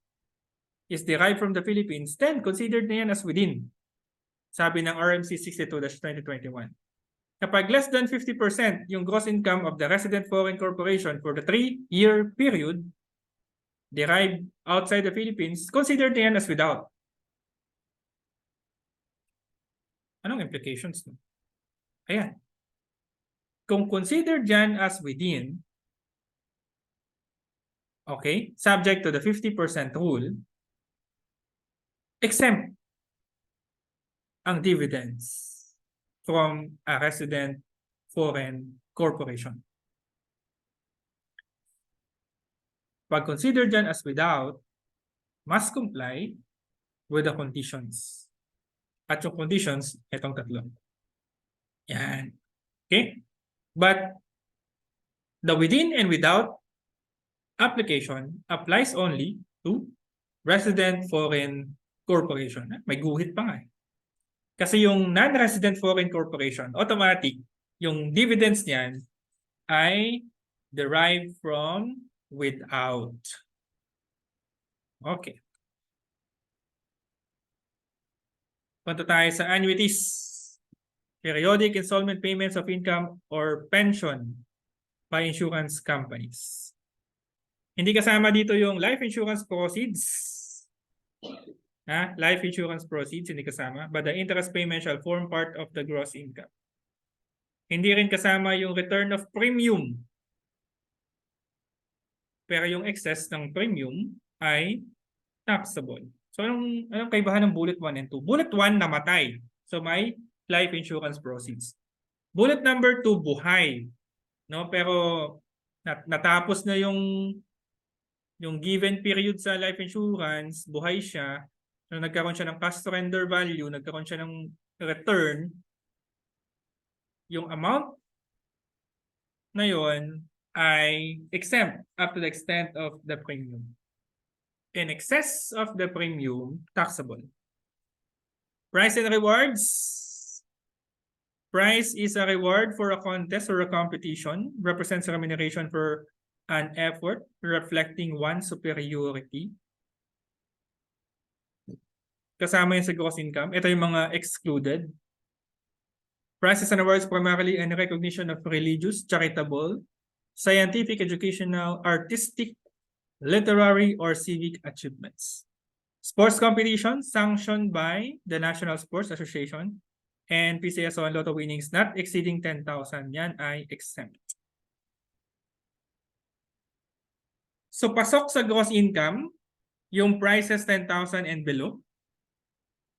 is derived from the Philippines, then considered na yan as within. Sabi ng RMC 62-2021. Kapag less than 50% yung gross income of the resident foreign corporation for the 3-year period derived outside the Philippines, considered na yan as without. Anong implications? Ayan. Kung considered yan as within, okay, subject to the 50% rule, exempt ang dividends from a resident foreign corporation. Pag considered yan as without, must comply with the conditions. At yung conditions, itong tatlo. Yan. Okay? But the within and without application applies only to resident foreign corporation. May guhit pa nga eh. Kasi yung non-resident foreign corporation, automatic, yung dividends niyan ay derived from without. Okay. Punta tayo sa annuities. Periodic installment payments of income or pension by insurance companies. Hindi kasama dito yung life insurance proceeds. Life insurance proceeds, hindi kasama. But the interest payment shall form part of the gross income. Hindi rin kasama yung return of premium. Pero yung excess ng premium ay taxable. So anong kaibahan ng bullet 1 and 2? Bullet 1, namatay. So may life insurance proceeds. Bullet number 2, buhay. No, pero natapos na yung given period sa life insurance, buhay siya. So nagkaroon siya ng cash surrender value, nagkaroon siya ng return. Yung amount na yon ay exempt up to the extent of the premium. In excess of the premium, taxable. Price and rewards. Price is a reward for a contest or a competition. Represents a remuneration for an effort reflecting one's superiority. Kasama yun sa gross income. Ito yung mga excluded. Prizes and awards primarily in recognition of religious, charitable, scientific, educational, artistic, literary, or civic achievements. Sports competitions sanctioned by the National Sports Association and PCSO and Lotto winnings not exceeding 10,000, yan ay exempt. So pasok sa gross income, yung prices 10,000 and below.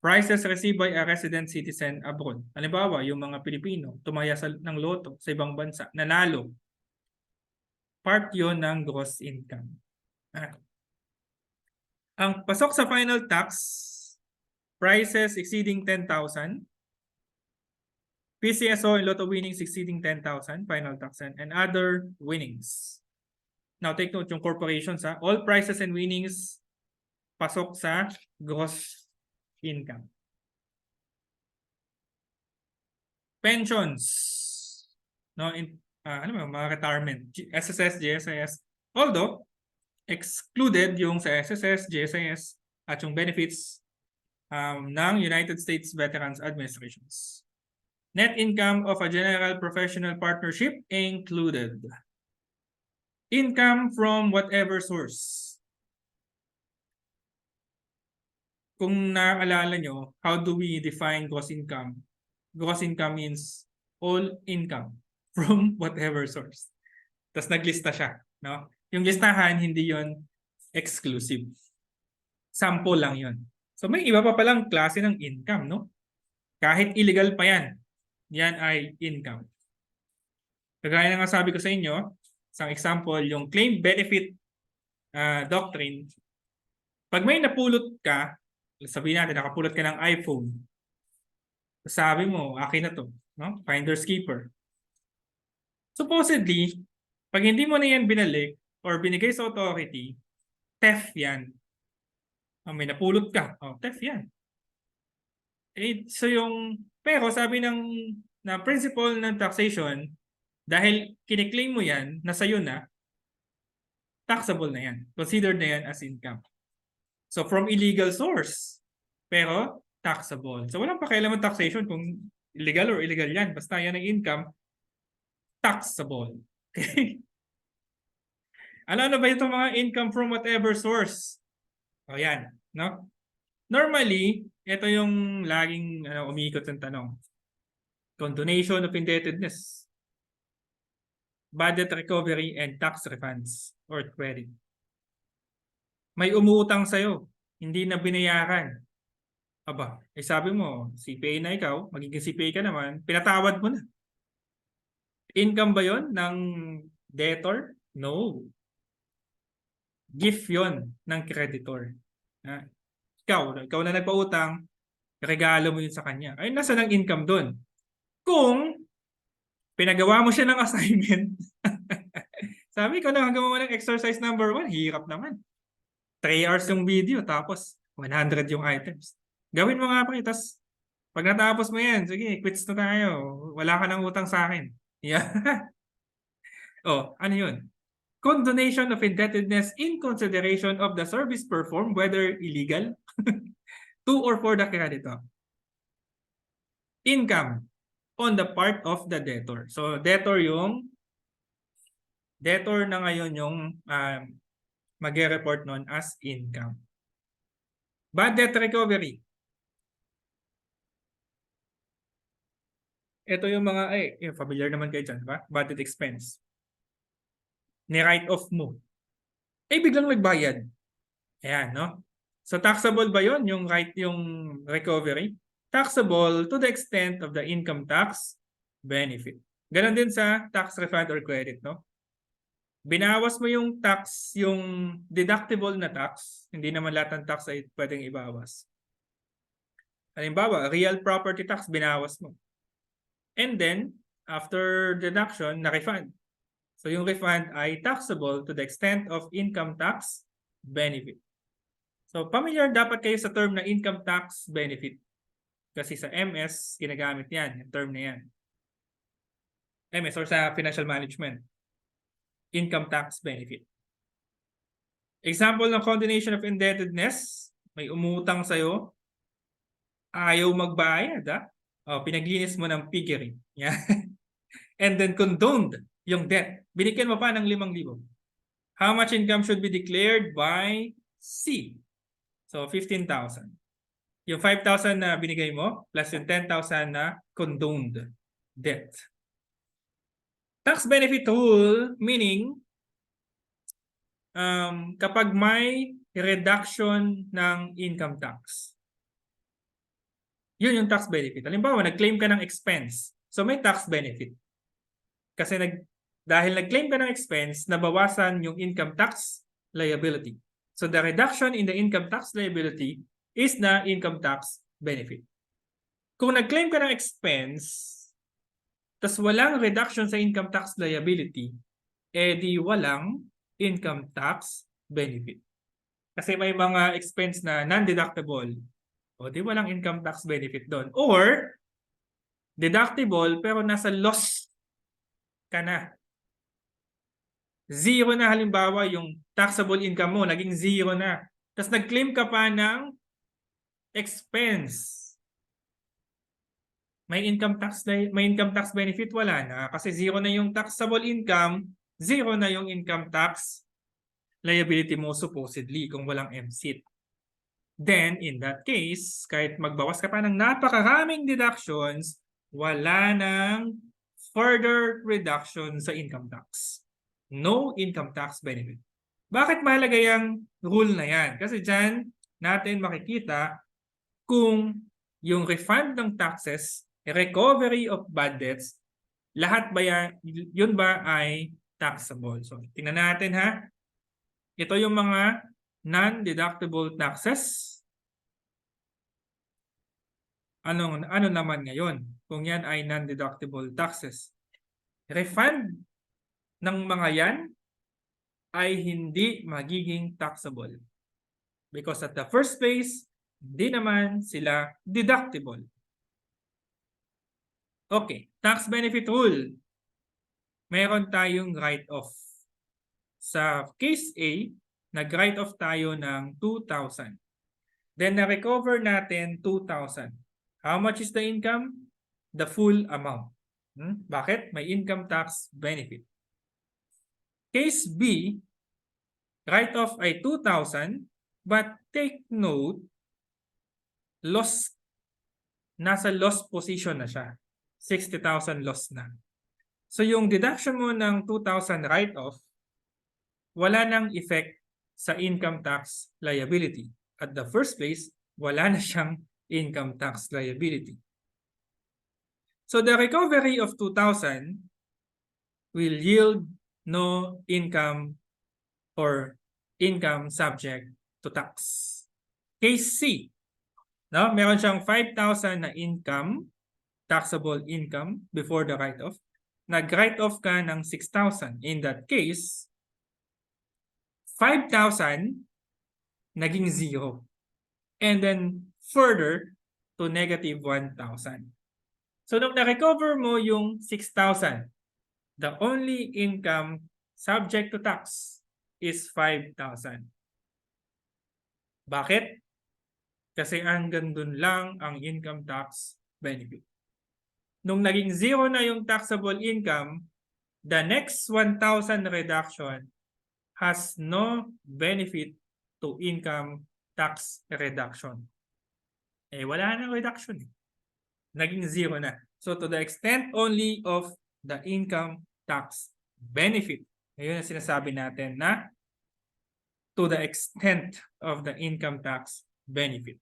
Prices received by a resident citizen abroad. Halimbawa, yung mga Pilipino tumaya ng loto sa ibang bansa, nanalo. Part yun ng gross income. Ang pasok sa final tax, prices exceeding 10,000, PCSO and Lotto winnings exceeding 10,000, final tax and other winnings. Now take note yung corporations ha. All prices and winnings pasok sa gross income. Pensions. No, mga retirement, SSS, GSIS. Although excluded yung sa SSS, GSIS at yung benefits ng United States Veterans Administrations. Net income of a general professional partnership included. Income from whatever source. Kung naaalala nyo, how do we define gross income? Gross income means all income from whatever source. Tapos naglista siya. No? Yung listahan, hindi yon exclusive. Sample lang yon. So may iba pa palang klase ng income. No? Kahit illegal pa yan. Yan ay income. Kagaya na nga sabi ko sa inyo, isang example, yung claim benefit doctrine. Pag may napulot ka, sabihin natin, nakapulot ka ng iPhone. Sabi mo, akin na to. No? Finder's keeper. Supposedly, pag hindi mo na yan binalik or binigay sa authority, theft yan. May napulot ka. Theft yan. So pero sabi na principle ng taxation, dahil kiniklaim mo yan, nasa iyo na, taxable na yan. Considered na yan as income. So from illegal source, pero taxable. So walang pakialam ng taxation kung illegal or illegal yan. Basta yan ang income, taxable. Okay? Ano ba itong mga income from whatever source? Yan. No? Normally, ito yung laging umiikot ng tanong. Condonation of indebtedness, bad debt recovery, and tax refunds or credit. May umuutang sa'yo, hindi na binayaran. Aba, sabi mo, CPA na ikaw, magiging CPA ka naman, pinatawad mo na. Income ba yon ng debtor? No. Gift yon ng creditor. Ikaw na nagpautang, regalo mo yun sa kanya. Ay, nasa ng income doon? Kung pinagawa mo siya ng assignment, sabi ko na hanggang mo ng exercise number 1, hirap naman. 3 hours yung video, tapos 100 yung items. Gawin mo nga pa, tapos pag natapos mo yan, sige, quits na tayo. Wala ka ng utang sa akin. Yeah. Ano yun? Condonation of indebtedness in consideration of the service performed, whether illegal, to or for the creditor. Income on the part of the debtor. So, debtor na ngayon yung mag-report nun as income. Bad debt recovery. Ito yung mga, familiar naman kayo dyan, diba? Bad debt expense. Ni-write off mo. Biglang nagbayad. Ayan, no? So, taxable ba yun? Yung recovery? Taxable to the extent of the income tax benefit. Ganon din sa tax refund or credit, no? Binawas mo yung tax, yung deductible na tax, hindi naman lahat ng tax ay pwedeng ibawas. Halimbawa, real property tax, binawas mo. And then, after deduction, na-refund. So yung refund ay taxable to the extent of income tax benefit. So familiar dapat kayo sa term na income tax benefit. Kasi sa MS, ginagamit yan, yung term na yan. MS or sa financial management. Income tax benefit. Example ng condonation of indebtedness, may umutang sa'yo, ayaw magbayad, pinaglinis mo ng piggery. Yeah. And then condoned yung debt. Binigyan mo pa ng 5,000. How much income should be declared by C? So, 15,000. Yung 5,000 na binigay mo, plus yung 10,000 na condoned debt. Tax benefit rule, meaning, kapag may reduction ng income tax, yun yung tax benefit. Halimbawa, nag-claim ka ng expense. So, may tax benefit. Kasi Dahil nag-claim ka ng expense, nabawasan yung income tax liability. So the reduction in the income tax liability is the income tax benefit. Kung nag-claim ka ng expense, tas walang reduction sa income tax liability, di walang income tax benefit. Kasi may mga expense na non-deductible, o di walang income tax benefit doon. Or, deductible pero nasa loss ka na. Zero na halimbawa yung taxable income mo, naging zero na. Tapos nag-claim ka pa ng expense. May income tax benefit, wala na kasi zero na yung taxable income, zero na yung income tax liability mo supposedly kung walang MSIT. Then in that case, kahit magbawas ka pa ng napakaraming deductions, wala nang further reduction sa income tax. No income tax benefit. Bakit mahalaga yung rule na yan? Kasi dyan natin makikita kung yung refund ng taxes, recovery of bad debts, lahat ba yan, yun ba ay taxable? So, tingnan natin ha. Ito yung mga non-deductible taxes. Ano naman ngayon kung yan ay non-deductible taxes? Refund ng mga yan ay hindi magiging taxable. Because at the first place, hindi naman sila deductible. Okay, tax benefit rule. Meron tayong write-off. Sa case A, nag-write-off tayo ng 2,000. Then na-recover natin 2,000. How much is the income? The full amount. Bakit? May income tax benefit. Case B, write-off ay 2,000, but take note, nasa loss position na siya. 60,000 loss na. So yung deduction mo ng 2,000 write-off, wala nang effect sa income tax liability. At the first place, wala na siyang income tax liability. So the recovery of 2,000 will yield no income or income subject to tax. Case C, no? Meron siyang 5,000 na income, taxable income before the write-off. Nag-write-off ka ng 6,000. In that case, 5,000 naging zero. And then further to negative 1,000. So nung na-recover mo yung 6,000, the only income subject to tax is 5,000. Bakit? Kasi hanggang dun lang ang income tax benefit. Nung naging zero na yung taxable income, the next 1,000 reduction has no benefit to income tax reduction. Wala nang reduction. Naging zero na. So to the extent only of the income tax benefit, ayun ang sinasabi natin na to the extent of the income tax benefit.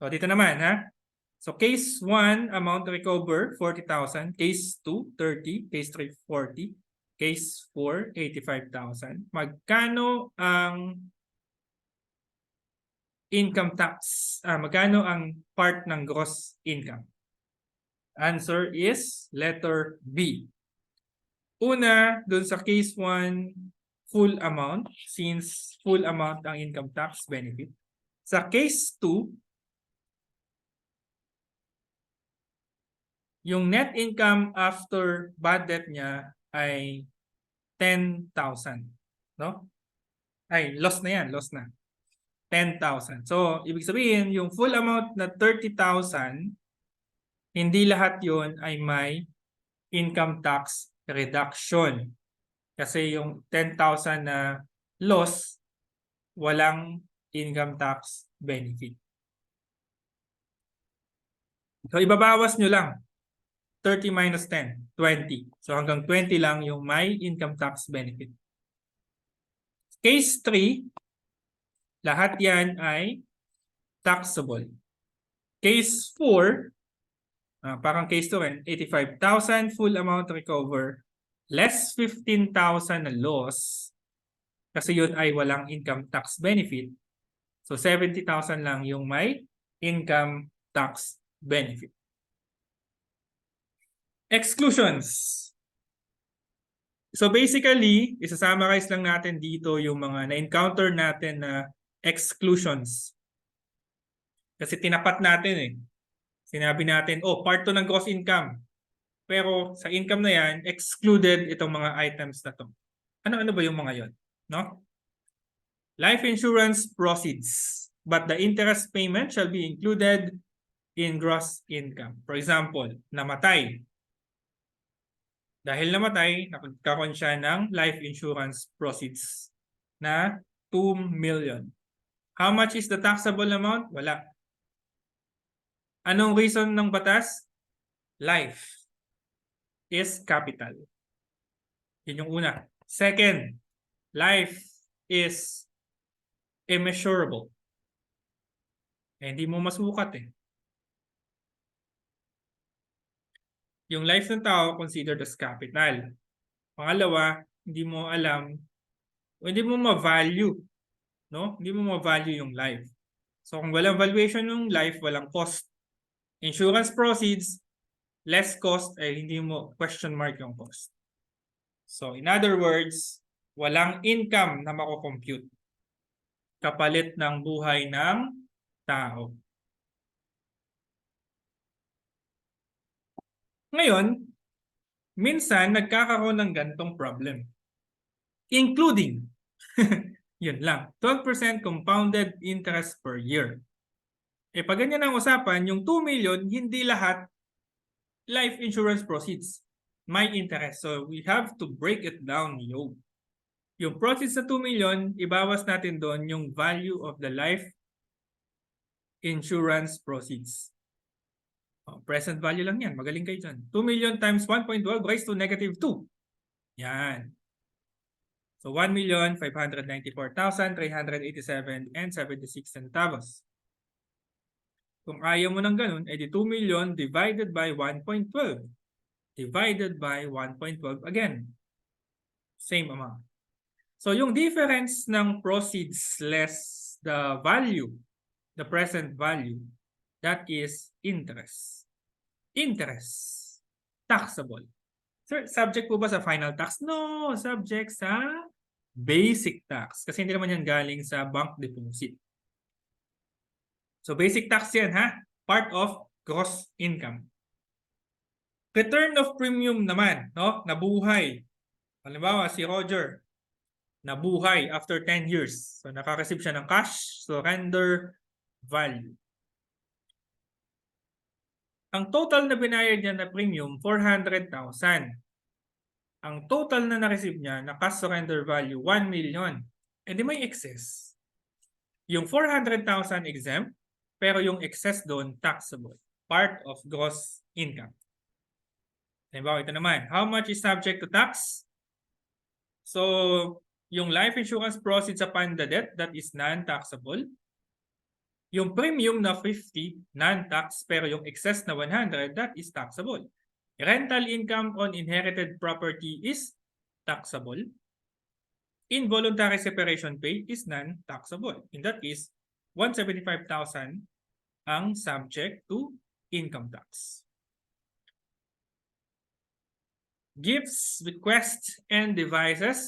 So dito naman ha. So case 1, amount recover 40,000, case 2, 30, case 3, 40, case 4, 85,000. Magkano ang income tax? Magkano ang part ng gross income? Answer is letter B. Una, dun sa case 1, full amount, since full amount ang income tax benefit. Sa case 2, yung net income after bad debt niya ay 10,000. No? Ay, loss na yan, loss na. 10,000. So, ibig sabihin, yung full amount na 30,000, hindi lahat yon ay may income tax reduction. Kasi yung 10,000 na loss, walang income tax benefit. So, ibabawas nyo lang. 30 minus 10, 20. So, hanggang 20 lang yung may income tax benefit. Case 3, lahat yan ay taxable. Case 4, parang case 2 rin, 85,000 full amount recover. less 15,000 na loss, kasi yun ay walang income tax benefit. So 70,000 lang yung may income tax benefit. Exclusions. So basically, isa-summarize lang natin dito yung mga na-encounter natin na exclusions. Kasi tinapat natin eh. Sinabi natin, oh, part 2 ng gross income. Pero sa income na yan, excluded itong mga items na to. Ano-ano ba yung mga yon? No? Life insurance proceeds, but the interest payment shall be included in gross income. For example, namatay. Dahil namatay, nagkakaroon siya ng life insurance proceeds na 2 million. How much is the taxable amount? Wala. Anong reason ng batas? Life is capital. Yun yung una. Second, life is immeasurable. Hindi mo masukat eh. Yung life ng tao considered as capital. Pangalawa, hindi mo alam, o hindi mo ma-value, no? Hindi mo ma-value yung life. So kung walang valuation ng life, walang cost. Insurance proceeds, less cost, hindi mo question mark yung cost. So in other words, walang income na mako-compute kapalit ng buhay ng tao. Ngayon, minsan nagkakaroon ng gantong problem. Including, yun lang, 12% compounded interest per year. Pag ganyan ang usapan, yung 2 million, hindi lahat life insurance proceeds. May interest. So we have to break it down, yo. Yung proceeds sa 2 million, ibawas natin doon yung value of the life insurance proceeds. Present value lang yan. Magaling kayo dyan. 2 million times 1.12 raised to negative 2. Yan. So 1,594,387.76 centavos. Kung ayaw mo ng ganun, edi 2 million divided by 1.12. Divided by 1.12 again. Same amount. So yung difference ng proceeds less the value, the present value, that is interest. Interest. Taxable. Sir, subject po ba sa final tax? No, subject sa basic tax. Kasi hindi naman yan galing sa bank deposit. So basic tax yan ha. Part of gross income. Return of premium naman, no? Nabuhay. Halimbawa, si Roger, nabuhay after 10 years. So nakaka-receive siya ng cash surrender value. Ang total na binayad niya na premium, 400,000. Ang total na na-receive niya na cash surrender value, 1 million. Di may excess. Yung 400,000 exempt, pero yung excess doon taxable. Part of gross income. Halimbawa, ito naman. How much is subject to tax? So, yung life insurance proceeds upon the death, that is non-taxable. Yung premium na 50, non-tax, pero yung excess na 100, that is taxable. Rental income on inherited property is taxable. Involuntary separation pay is non-taxable. In that case, 175,000 ang subject to income tax. Gifts, bequests, and devices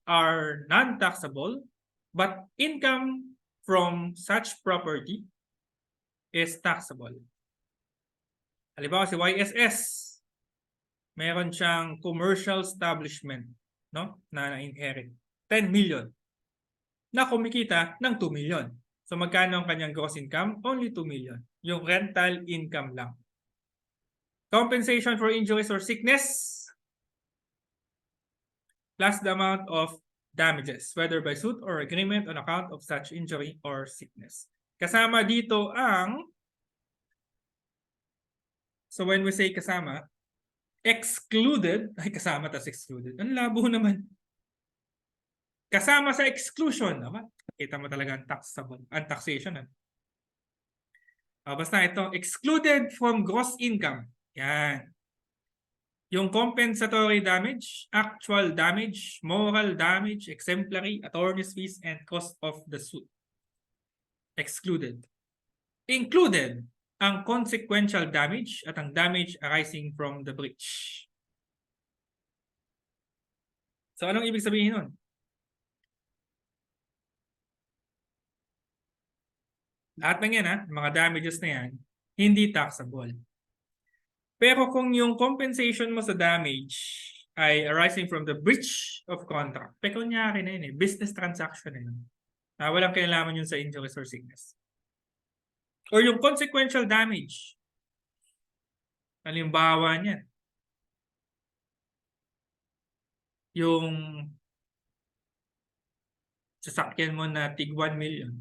are non-taxable, but income from such property is taxable. Halimbawa si YSS, meron siyang commercial establishment, no, na na-inherit. 10 million. Na kumikita ng 2 million. So magkano ang kanyang gross income? Only 2 million. Yung rental income lang. Compensation for injuries or sickness plus the amount of damages, whether by suit or agreement on account of such injury or sickness. Kasama dito ang, so when we say kasama, excluded, ay kasama tas excluded. Ang labo naman. Kasama sa exclusion. Kita mo talaga ang taxable, ang taxation. Basta ito, excluded from gross income. Yan. Yung compensatory damage, actual damage, moral damage, exemplary, attorney's fees, and cost of the suit. Excluded. Included ang consequential damage at ang damage arising from the breach. So anong ibig sabihin nun? Lahat ng yan, mga damages na yan, hindi taxable. Pero kung yung compensation mo sa damage ay arising from the breach of contract, kunyari na yun business transaction na yun. Walang kinalaman yun sa injuries or sickness. Or yung consequential damage. Halimbawa niyan. Yung sasakyan mo na tig 1 million.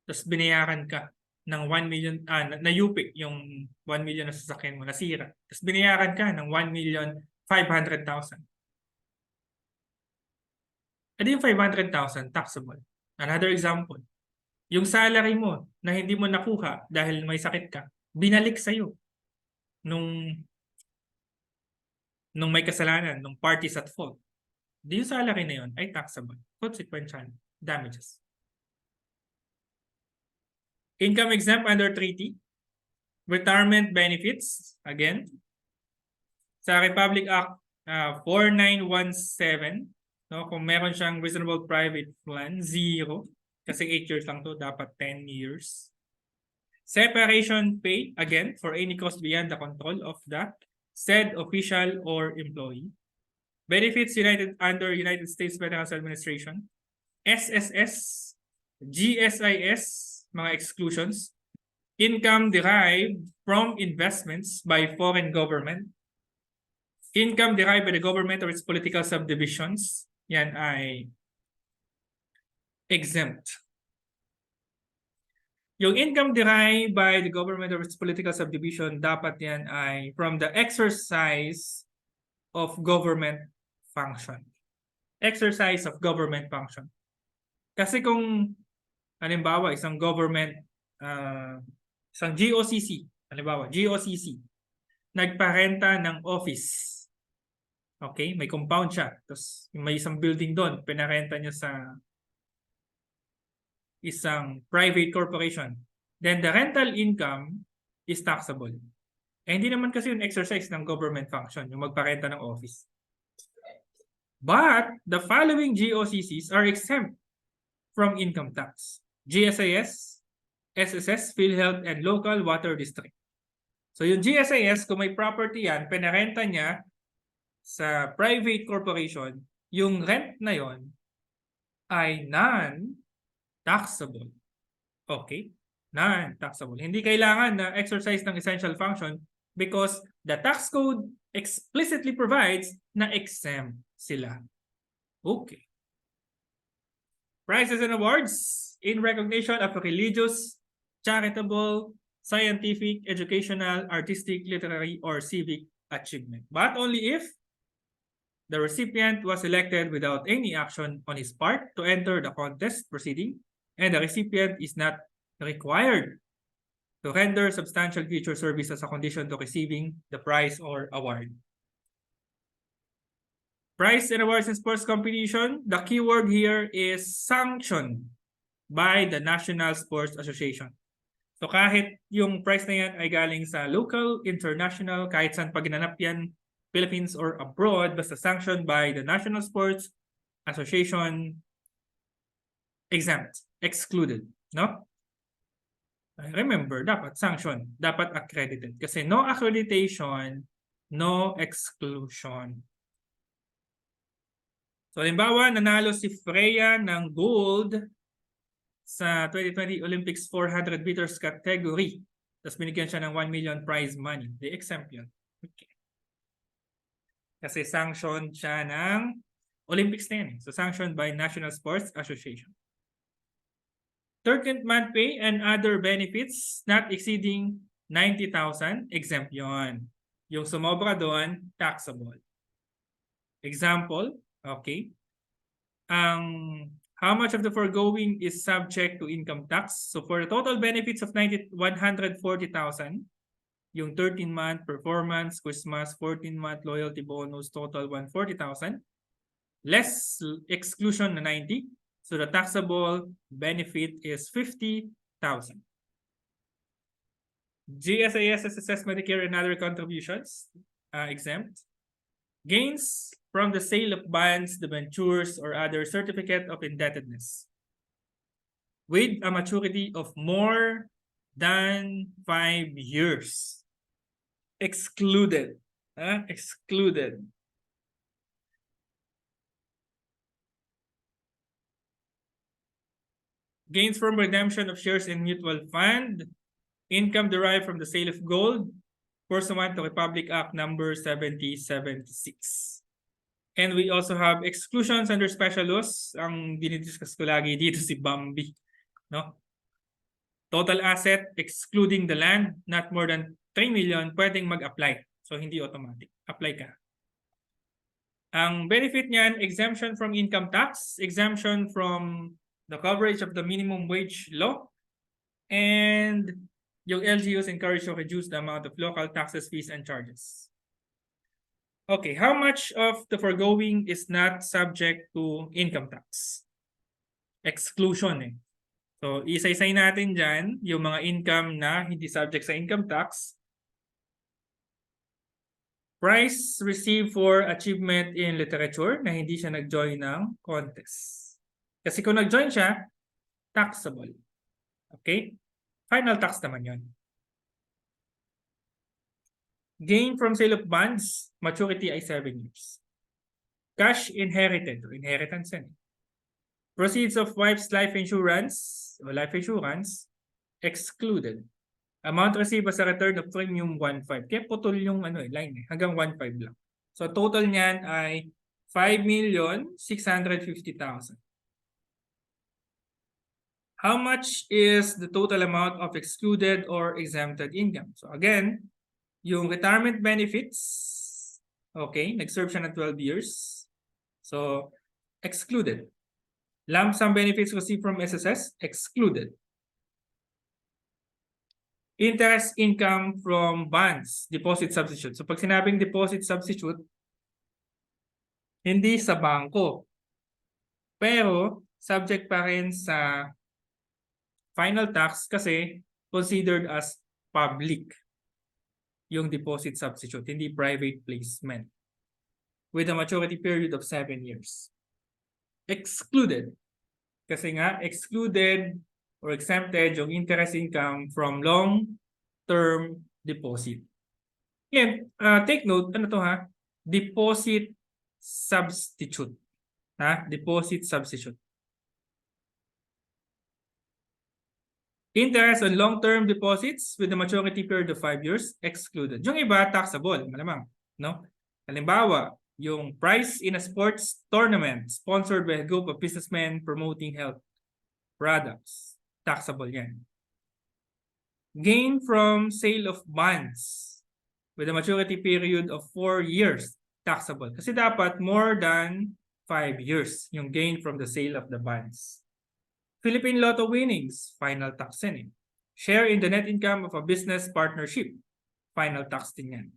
Tapos binayaran ka ng 1 million, na-UPIC yung 1 million na sasakyan mo, nasira. Tapos binayaran ka ng 1,500,000. Edi yung 500,000 taxable. Another example. Yung salary mo na hindi mo nakuha dahil may sakit ka, binalik sa'yo nung may kasalanan, nung parties at fault. Di yung salary na yun ay taxable. Consequential damages. Income exempt under treaty. Retirement benefits. Again, sa Republic Act 4917, no, kung meron siyang reasonable private plan, 0. Kasi 8 years lang to, dapat 10 years. Separation pay, again, for any cost beyond the control of the said official or employee. Benefits under United States Veterans Administration. SSS, GSIS, mga exclusions. Income derived from investments by foreign government. Income derived by the government or its political subdivisions. Yan ay exempt. Yung income derived by the government or its political subdivision, dapat yan ay from the exercise of government function. Exercise of government function. Kasi kung, halimbawa, isang government, isang GOCC, halimbawa, GOCC, nagparenta ng office. Okay, may compound siya. Tapos may isang building doon, pinarenta niya sa isang private corporation. Then the rental income is taxable. Hindi naman kasi yung exercise ng government function, yung magparenta ng office. But the following GOCCs are exempt from income tax. GSIS, SSS, PhilHealth, and Local Water District. So yung GSIS, kung may property yan, pinarenta niya sa private corporation, yung rent na yon ay non-taxable. Okay? Non-taxable. Hindi kailangan na exercise ng essential function because the tax code explicitly provides na exempt sila. Okay. Prizes and awards in recognition of religious, charitable, scientific, educational, artistic, literary, or civic achievement. But only if the recipient was elected without any action on his part to enter the contest proceeding, and the recipient is not required to render substantial future service as a condition to receiving the prize or award. Prize and awards in sports competition, the keyword here is sanctioned by the National Sports Association. So kahit yung prize na yan ay galing sa local, international, kahit saan pag ginanap yan, Philippines or abroad, basta sanctioned by the National Sports Association, exempt, excluded, no? Remember, dapat sanction, dapat accredited. Kasi no accreditation, no exclusion. So, halimbawa, nanalo si Freya ng gold sa 2020 Olympics 400 meters category. Tapos binigyan siya ng 1 million prize money. They exempt yun. Okay. Kasi sanctioned siya ng Olympics na yan. So, sanctioned by National Sports Association. 13th month pay and other benefits not exceeding 90,000, exempt yun. Yung sumobra doon, taxable. Example, okay. How much of the foregoing is subject to income tax? So, for the total benefits of 140,000, yung 13-month performance, Christmas, 14-month loyalty bonus, total 140,000. Less exclusion na 90. So the taxable benefit is 50,000. GSAS, SSS, Medicare, and other contributions exempt. Gains from the sale of bonds, debentures, or other certificate of indebtedness with a maturity of more than 5 years. Excluded. Excluded. Gains from redemption of shares in mutual fund. Income derived from the sale of gold. Pursuant to Republic Act number 7076. And we also have exclusions under special laws. Ang dinidiscuss ko lagi dito si Bambi. No? Total asset, excluding the land, not more than 3 million, pwedeng mag-apply. So, hindi automatic. Apply ka. Ang benefit niyan, exemption from income tax, exemption from the coverage of the minimum wage law, and yung LGUs encourage to reduce the amount of local taxes, fees, and charges. Okay, how much of the foregoing is not subject to income tax? Exclusion eh. So, isa-isay natin dyan yung mga income na hindi subject sa income tax. Price received for achievement in literature na hindi siya nag-join ng contest. Kasi kung nag-join siya, taxable. Okay? Final tax naman yun. Gain from sale of bonds, maturity ay 7 years. Cash inherited, or inheritance yan. Proceeds of wife's life insurance, or life insurance, excluded. Amount received as a return of premium 1.5. Kaya putol yung line hanggang 1.5 lang. So total niyan ay 5,650,000. How much is the total amount of excluded or exempted income? So again, yung retirement benefits, okay, nag-serve siya ng 12 years. So excluded. Lump sum benefits received from SSS, excluded. Interest income from bonds, deposit substitute. So pag sinabing deposit substitute, hindi sa bangko. Pero subject pa rin sa final tax kasi considered as public yung deposit substitute, hindi private placement. With a maturity period of 7 years. Excluded. Kasi nga, excluded or exempted yung interest income from long-term deposit. And take note, ano to ha? Deposit substitute. Deposit substitute. Interest on long-term deposits with a maturity period of 5 years, excluded. Yung iba, taxable, malamang. No? Halimbawa, yung prize in a sports tournament sponsored by a group of businessmen promoting health products. Taxable yan. Gain from sale of bonds with a maturity period of 4 years. Taxable. Kasi dapat more than 5 years yung gain from the sale of the bonds. Philippine Lotto winnings. Final tax yan eh. Share in the net income of a business partnership. Final tax din yan.